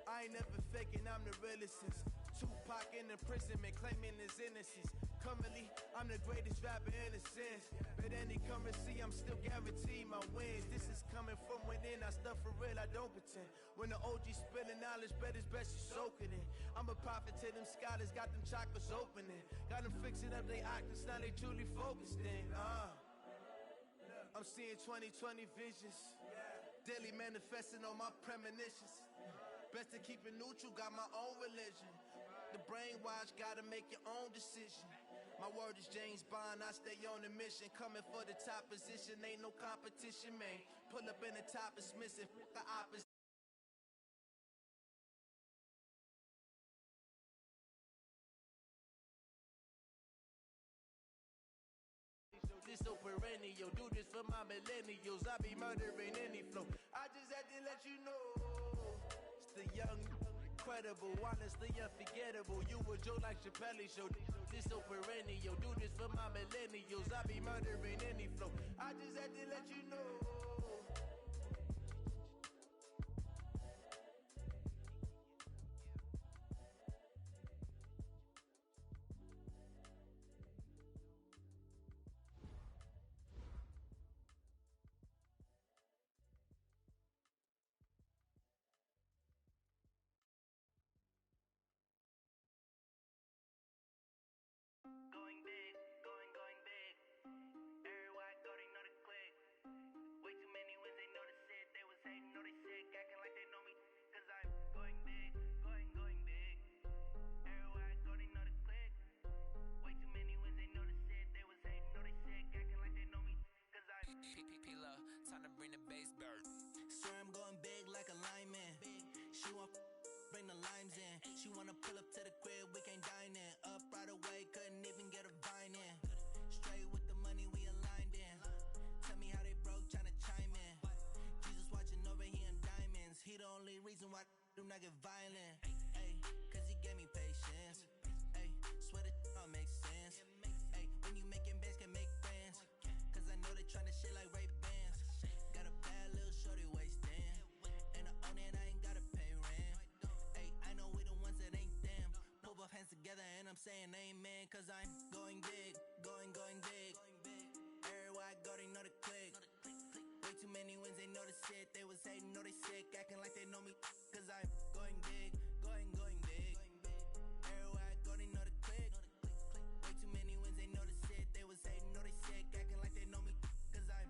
I ain't never faking, I'm the realest since Tupac in imprisonment, claiming his innocence. Currently, I'm the greatest rapper in a sense. But any currency, I'm still guaranteed my wins. This is coming from within, I stuff for real, I don't pretend. When the OG spilling knowledge, bet it's best you soak it in. I'm a prophet to them scholars, got them chakras opening. Got them fixing up their octaves, now they truly focused in. I'm seeing 2020 visions. Daily manifesting on my premonitions. Best to keep it neutral, got my own religion. The brainwash, gotta make your own decision. My word is James Bond, I stay on the mission. Coming for the top position, ain't no competition, man. Pull up in the top, it's missing, the opposite. This so perennial, do this for my millennials. I be murdering any flow. I just had to let you know. It's the young, incredible, honestly unforgettable. You a joke like Chappelle show. This so perennial, do this for my millennials. I be murdering any flow. I just had to let you know. Going big, going big. Everywhere I go, they know the click. Way too many wins, they know the shit. They was hating, know they sick, acting like they know me. Cause I'm going big, going big. Everywhere I go, they know the click. Way too many wins, they know the shit. They was hating, know they sick, acting like they know me. Cause I'm P-P-P-Love, time to bring the bass bird. Swear I'm going big like a lineman. She want bring the limes in. She wanna pull up to the crib, we can't dine in. Up right away, couldn't even get a vine in. Straight with the money, we aligned in. Tell me how they broke, tryna chime in. Jesus watching over, he in diamonds. He the only reason why do not get violent. Ay, cause he gave me patience. Ay, swear that all makes sense. Ay, when you making bands, can make friends. Cause I know they tryna shit like Ray-Bans. Got a bad little shorty wasting. And I own it, I ain't gotta pay rent. Ay, I know we the ones that ain't them. Pull both hands together and I'm saying amen. Cause I'm going big, going big. Everywhere I go, they know the click. Way too many wins, they know the shit. They was hating, know they sick, acting like they know me. Cause I'm going big, going big. Everywhere I go, they know the click. Way too many wins, they know the shit. They was hating, know they sick, acting like they know me. Cause I'm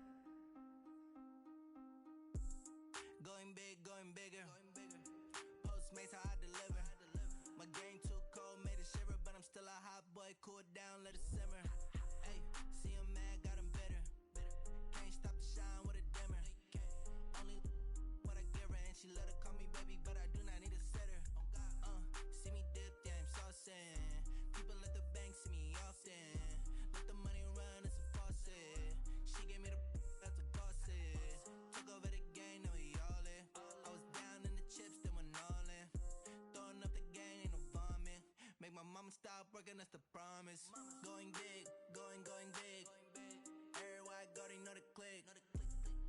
going big, going bigger. Postmates, how I deliver. My game too cold, made it shiver. But I'm still a hot boy, cool down, let it simmer. Hey, see him mad, got him bitter. Can't stop the shine with a dimmer. Only what I give her, and she let her call me baby, but I do not need a sitter. See me dip, yeah, I'm saucing. People at the bank see me often. Let the money run, it's a faucet. She gave me the that's a bosses. Took over the game, now we all in. I was down in the chips, then went all in. Throwing up the game, ain't no vomit. Make my mama stop working, that's the promise. Going big, going big. Everywhere I go, they know the click.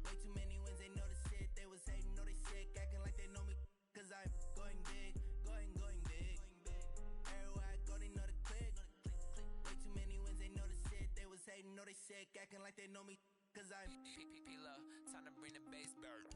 Way too many wins, they know the shit. They was hating, know they sick, acting like they know me. Cause I'm going big, going big. Everywhere I go, they know the click. Way too many wins, they know the shit. They was hating, know they sick, acting like they know me. Cause I'm P-P-P-Love, time to bring the bass bird.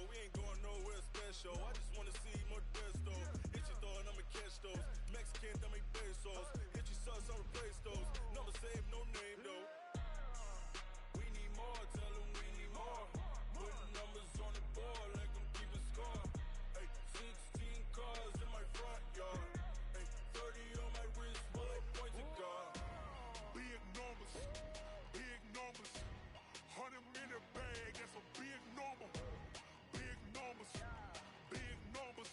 though. We ain't going nowhere special. I just wanna see more Modesto. Hit you throwing, I'ma catch those. Mexican, dummy pesos. Hit you sauce, I'll replace those. Number save, no name though. We need more, tell them we need more. Putting numbers on the board like I'm keeping score. Ay, 16 cars in my front yard. Ay, 30 on my wrist while I point to God. Big numbers, big numbers. 100 in a bag, that's a big number. Big numbers, big numbers.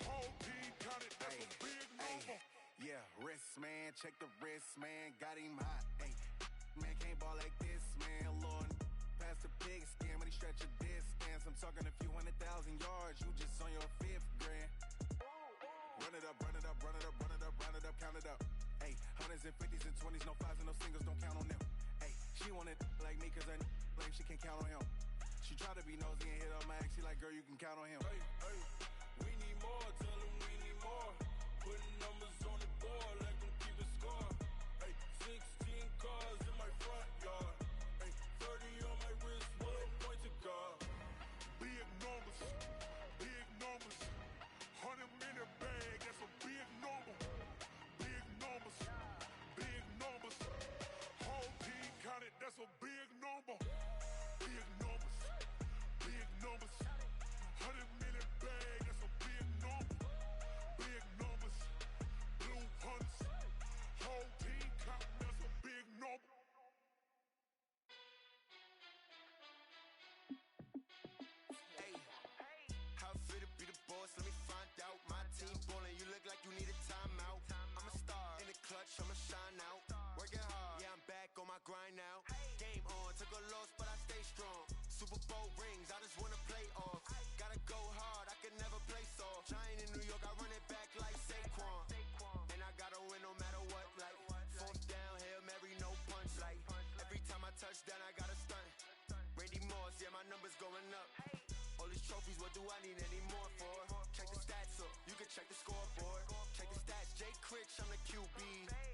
Whole team counted, that's a big number. Yeah, wrist, man, check the wrist, man. Got him hot, ayy. Man, can't ball like this, man. Lord, past the pig skin, but he stretch a distance. I'm talking a few 100,000 yards. You just on your 5th grand. Run it up, run it up, run it up, run it up, run it up, count it up. Ayy, 100s and 50s and 20s, no 5s and no singles, don't count on them. Ayy, she wanted like me, cause I like she can count on him. She tried to be nosy and hit on my ex. She like, girl, you can count on him. Hey, hey, we need more, tell them we need more. Putting numbers on the board like I'm keeping score. Hey, 16 cars in my front yard. Hey, 30 on my wrist while I point to God. Big numbers, big numbers. 100 in a bag, that's a big number. Big numbers, big numbers. Whole team counted, that's a big number. Big numbers, big numbers. 100 in a bag, that's a big number. Big numbers, blue hunts. Whole team counting, that's a big number. Hey, how fit to be the boss? Let me find out. My team ballin', you look like you need a timeout. I'm a star in the clutch, I'ma shine out. Working hard, yeah, I'm back on my grind now. Game on, took a loss, but I stay strong. Super Bowl rings, I just wanna play off. Gotta go hard, I can never play soft. Giant in New York, I run it back like Saquon. And I gotta win no matter what, like 4th down, Hail Mary, no punch. Like every time I touch down, I gotta stunt. Randy Moss, yeah, my numbers going up. All these trophies, what do I need any more for? Check the stats up, you can check the scoreboard. Check the stats, Jay Critch, I'm the QB.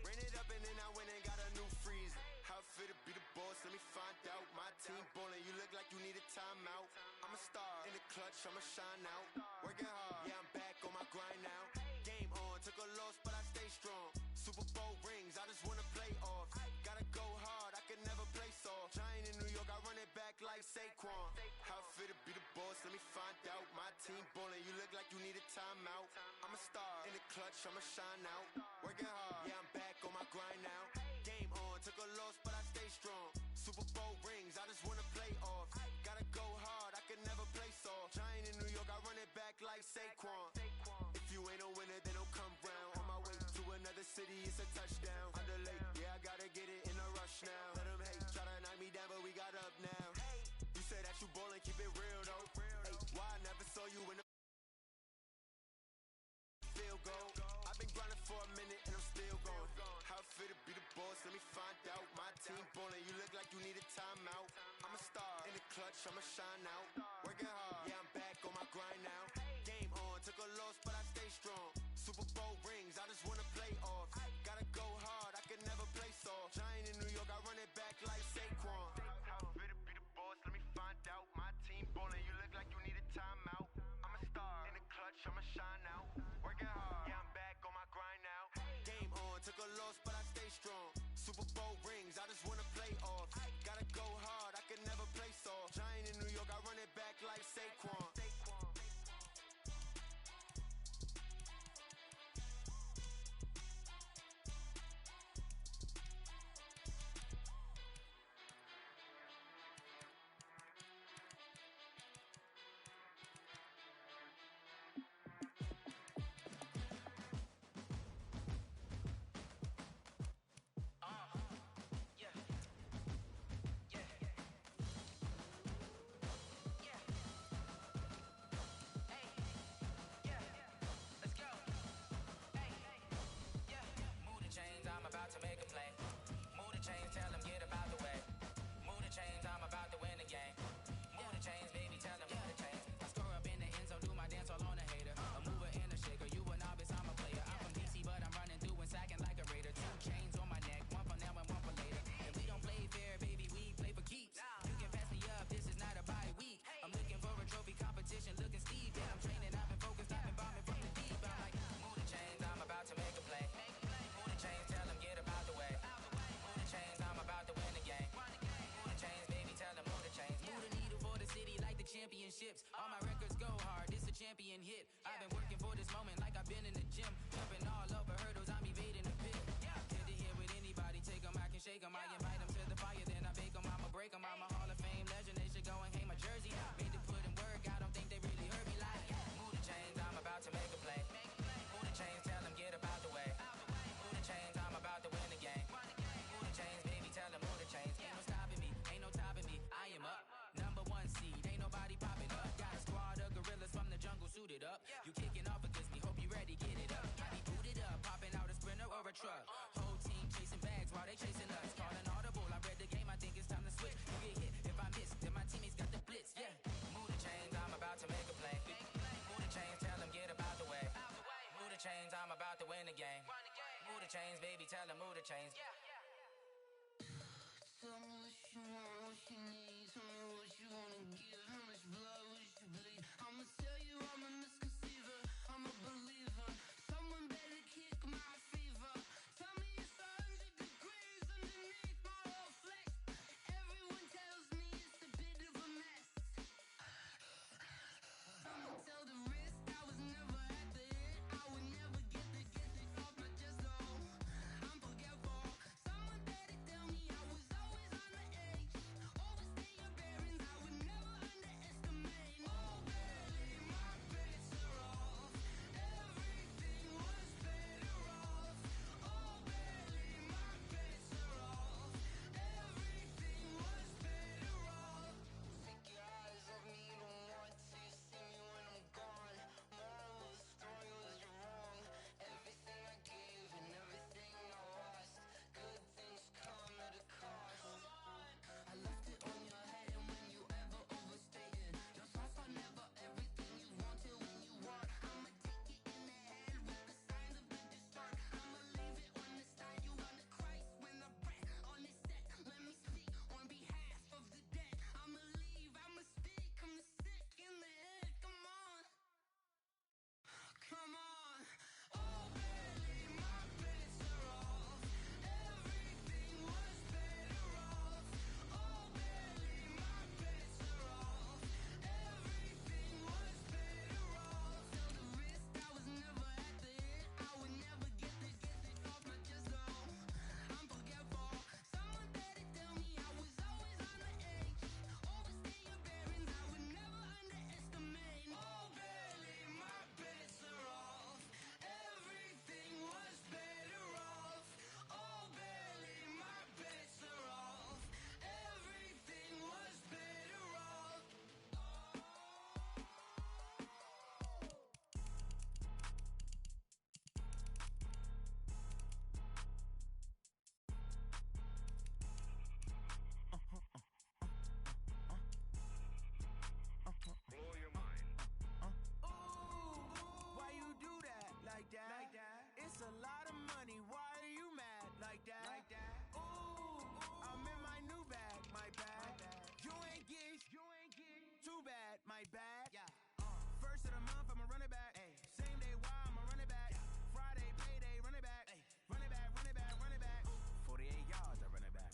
Ran it up and then I went and got a new freeze. How fit to be the boss, let me find out. My team ballin', you look like you need a timeout. I'm a star in the clutch, I'ma shine out. Working hard, yeah, I'm back on my grind now. Game on, took a loss, but I stay strong. Super Bowl rings, I just wanna play off. Gotta go hard, I can never play soft. Giant in New York, I run it back like Saquon. How fit to be the boss, let me find out. My team ballin', you look like you need a timeout. I'm a star in the clutch, I'ma shine out. Working hard, yeah, I'm back on my grind now. Game on, took a loss, but I stay strong. Super Bowl rings, I just wanna play off. Gotta go hard, I can never play soft. Giant in New York, I run it back like Saquon. If you ain't a winner, then don't come round. On my way to another city, it's a touchdown. Underlay, yeah, I gotta get it in a rush now. Let them hate, try to knock me down, but we got up now. You say that you ballin', keep it real though. Hey, why I never saw you in the field goal? I've been grinding for a minute and I'm still going. How fit to be the boss, let me find out. My team ballin', you look like you need a timeout. I'm a star in the clutch, I'ma shine out. Working hard, yeah, I'm back on my grind now. Game on, took a loss, but I stay strong. Super Bowl rings, I just wanna play off. Gotta go hard, I can never play soft. Giant in New York, I run it back like Saquon. How fit to be the boss, let me find out. My team ballin', you look like you need a timeout. I'm a star in the clutch, I'ma shine out. Working hard, yeah, I'm back on my grind now. Game on, took a loss, but I stay strong. Super Bowl rings, I just wanna play off. Gotta go hard, I can never play soft. Giant in New York, I run it back like Saquon. been in the gym, jumping all over hurdles, I'm evading the pit. Did it here with anybody, take them, I can shake them, I invite them to the fire, then I bake them, I'ma break them, I'm a Hall of Fame legend, they should go and hang my jersey. Made to put in work, I don't think they really heard me like, move the chains, I'm about to make a play. Move the chains, tell them get up out the way. Move the chains, I'm about to win the game. Move the chains, baby, tell them move the chains. Ain't no stopping me, ain't no topping me, I am up. Number one seed, ain't nobody popping up. Got a squad of gorillas from the jungle suited up. You kicking off against me, hope you ready, get it up. I be booted up, popping out a sprinter or a truck. Whole team chasing bags while they chasing us. Calling audible, I read the game, I think it's time to switch. You get hit if I miss, then my teammates got the blitz, yeah. Move the chains, I'm about to make a play. Move the chains, tell them get up out the way. Move the chains, I'm about to win the game. Move the chains, baby, tell them move the chains. Tell me what you want, what you need. Tell me what you wanna give. How much blood would you bleed? I'ma tell you I'm a misconceiver. I'm a believer. Someone better kick my fever. Tell me it's 100 degrees underneath my whole flesh. Everyone tells me it's a bit of a mess. I'ma tell the risk I was never at the hit. I would never get the off my chest though. I'm forgetful. Someone better tell me I was always on the edge. Overstay your bearings, I would never underestimate. Oh baby, my bets are off. Everything was better off. Oh baby, my bets are off. Everything was better off. Take your eyes off me, don't want to see me when I'm gone. Moral of the story was you're wrong. Everything I gave and everything I lost. Good things come at a cost. I left it on your head, and when you ever overstay it, your thoughts are never everything you wanted when you want. I'ma take it in the head with the signs of the distort. I'ma leave it on the side. You wanna Christ when the breath on this set. Let me speak on behalf of the dead. I'ma leave, I'ma speak. I'm the sick in the head. Come on. Come on. Oh baby, my bets are off. Everything was better off. Oh baby, my bets are off. Everything was better off. Tell the risk I was never at the hit. I would never get the off my chest though. I'm forgetful. Someone better tell me I was always on the edge. Overstay your bearings, I would never underestimate. Oh baby, my bets are off. Everything was better off. Oh baby, my bets are off. Everything was better off. Blow your mind. Why you do that like that? It's a lot of money. Why are you mad like that? Ooh, I'm in my new bag, my bad. You ain't geek, too bad, my bad. First of the month, I'ma run it back. Same day, why I'ma run it back. Friday, payday, run it back. Run it back, run it back, run it back. 48 yards, I run it back.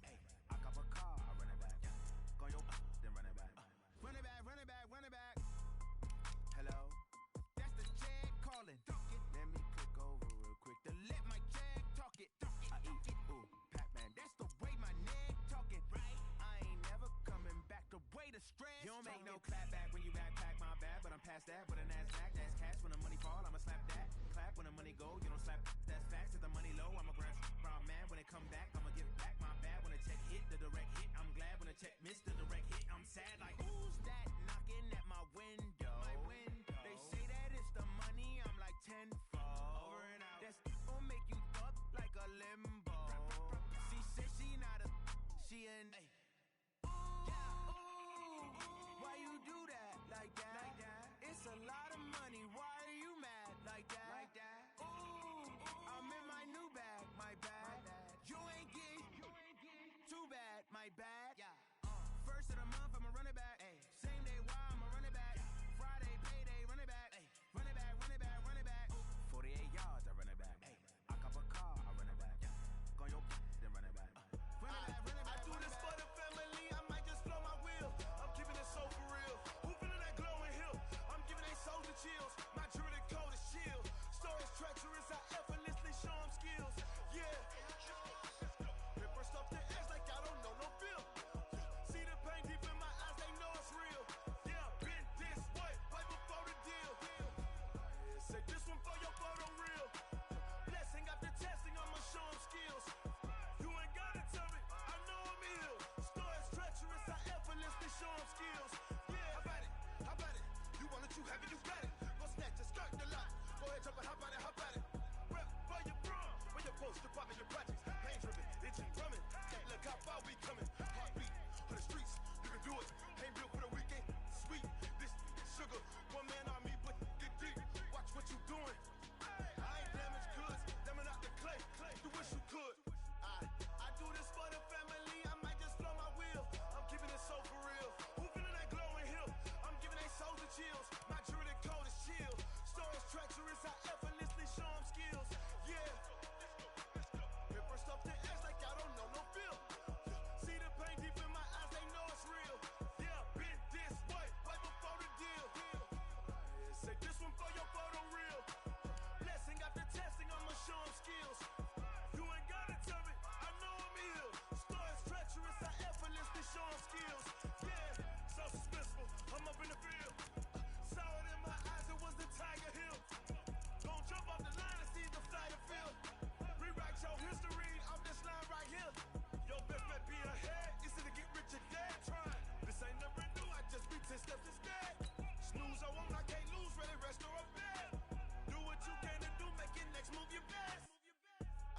I cop a car, I run it back. Go yo, then run it back. Run it back, run it back, run it back. Hello? That's the check calling. Let me click over real quick to let my check talk it. I eat it, ooh, Pac-Man. That's the way my neck talking. Right? I ain't never coming back. The way the stress. You don't make no clap back when you backpack, my bad. But I'm past that with a NASDAQ. That's cash when the money fall. I'ma slap that. Clap when the money go. You don't slap. That's facts. If the money low, I'ma grab brown man. When it come back, I'ma give back my bad. When the check hit, the direct hit. I'm glad when the check missed the direct hit. I'm sad like who's that knocking at my window? They say that it's the money. I'm like tenfold. Over and out. That's gon' make you up like a limbo. She said she not a. She an. Why you do that like that? It's a lot of money. Why are you mad like that? Ooh, I'm in my new bag, my bad. You ain't geek, too bad, my bad. First of the month, I'ma run it back. Same day, why I'ma run it back. Friday, payday, run it back. Run it back, run it back, run it back. 48 yards, I run it back. I cop a car, I run it back. Go yo, then run it back. Run it back, run it back. I do this for the family, I might just blow my wheel. I'm keeping it so for real. Who feeling that glowing hill? I'm giving they so you have it, you got it. Go snatch it, skirt the lot. Go ahead, jump and hop on it, hop on it. Rep for your bro. When your post, your pop in your projects. Pain driven, itching, drumming. Look how far we coming. Heartbeat on the streets, you can do it. Ain't built for the weekend. Sweet, this sugar. One man army, but get deep. Watch what you doing. I ain't damaged goods, damn it out the clay. You wish you could. I do this for the family. I might just blow my wheel. I'm keeping it so for real. Who feeling that glowing hill? I'm giving they souls the chills. My jewelry cold is chill. Stories treacherous, I effortlessly show them skills. Yeah. Paper stuff the edge like I don't know no feel. See the pain deep in my eyes, they know it's real. Yeah, been this way, way before the deal. Say this one for your photo real. Blessing after testing, I'ma show them skills. You ain't gotta tell me, I know I'm ill. Stories treacherous, I effortlessly show them skills. Yeah, so suspenseful, I'm up in the field. Saw it in my eyes, it was the Tiger Hill. Don't jump off the line and see the flight of field. Rewrite your history off this line right here. Your best bet be ahead, easy to get rich or dead trying. This ain't never new, I just be 10 steps instead. Snooze I won't, I can't lose, ready, rest or a bed. Do what you can to do, make your next move your best.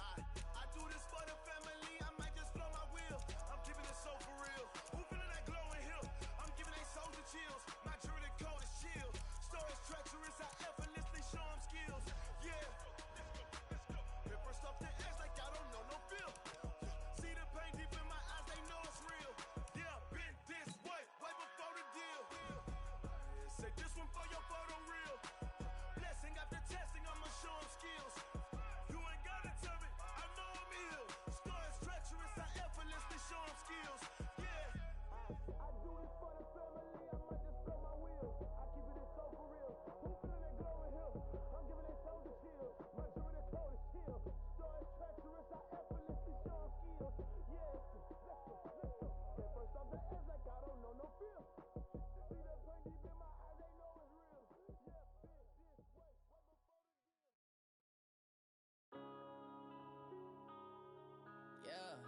I do this for the family, I might just blow my wheel. I'm keeping it so for real. Who feeling that glowing hill? I'm giving they souls the chills. My jewelry cold is chill. Stories treacherous, I effortlessly show them skills. Yeah. Paper stuff the edge like I don't know no feel. See the pain deep in my eyes, they know it's real. Yeah, been this way, way before the deal. Say this one for your photo real. Blessing after testing, I'ma show them skills. You ain't gotta tell me, I know I'm ill. Stories treacherous, I effortlessly show them skills. Yeah. I do this for the family, I might just blow my wheel. I keep it so for real. Who feeling that glowing hill? I'm giving they souls the chill. My jewelry cold is chill. Stories treacherous, I effortlessly show them skills. Yeah, let's go. Get first off the edge like I don't know no feel. See the pain deep in my eyes, they know it's real. Yeah, been this way, way before the deal. Yeah.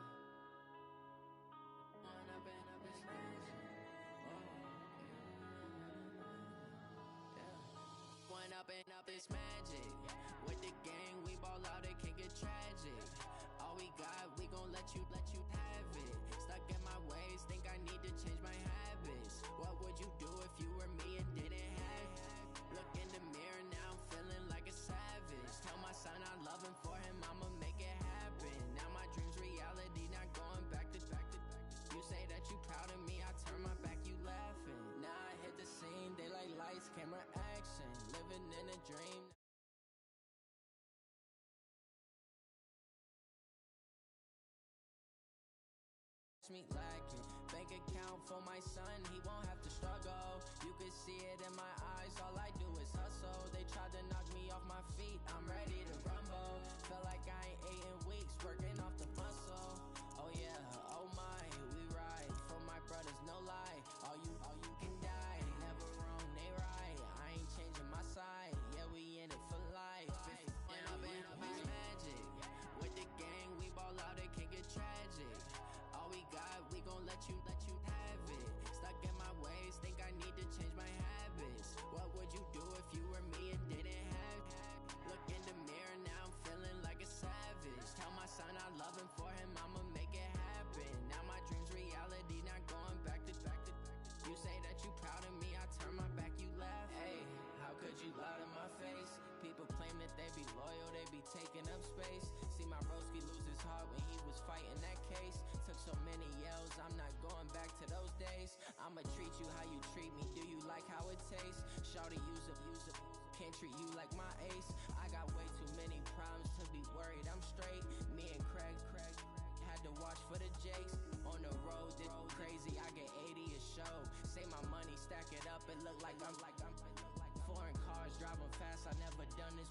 When I've been up this magic. When up and up this magic. With the gang, we ball out, it can get tragic. All we got, we gon' let you have it. Stuck in my ways, think I need to change my habits. What would you do if you were me and didn't have it? Look in the mirror, now I'm feeling like a savage. Tell my son I love him, for him I'ma make it happen. Now my dream's reality, not going back to. You say that you proud of me, I turn my back, you laughing. Now I hit the scene, they like lights, camera, action. Living in a dream. Me lacking, bank account for my son, he won't have to struggle. You can see it in my eyes, all I do is hustle. They tried to knock me off my feet, I'm ready to rumble. Feel like I ain't ate in weeks, working off the muscle. Oh yeah, oh my, we ride for my brothers, no lie. All you can die, never wrong, they right. I ain't changing my side, yeah, we in it for life. When I've been up, it's magic. With the gang, we ball out, it can get tragic. All we got, we gon' let you have it. Stuck in my ways, think I need to change my habits. What would you do if you were me and didn't have it? Look in the mirror, now I'm feeling like a savage. Tell my son I love him, for him I'ma make it happen. Now my dream's reality, not going back to. You say that you proud of me, I turn my back, you laugh. Hey, how could you lie to my face? People claim that they be loyal, they be taking up space. See my broski lose his heart when he was fighting that case. Took so many yells, I'm not going back to those days. I'ma treat you how you treat me, do you like how it tastes? Shawty, use up, can't treat you like my ace. I got way too many problems to be worried, I'm straight. Me and Craig had to watch for the Jakes. On the road, did crazy, I get 80 a show. Say my money, stack it up, it look like I'm foreign cars, driving fast, I never done this.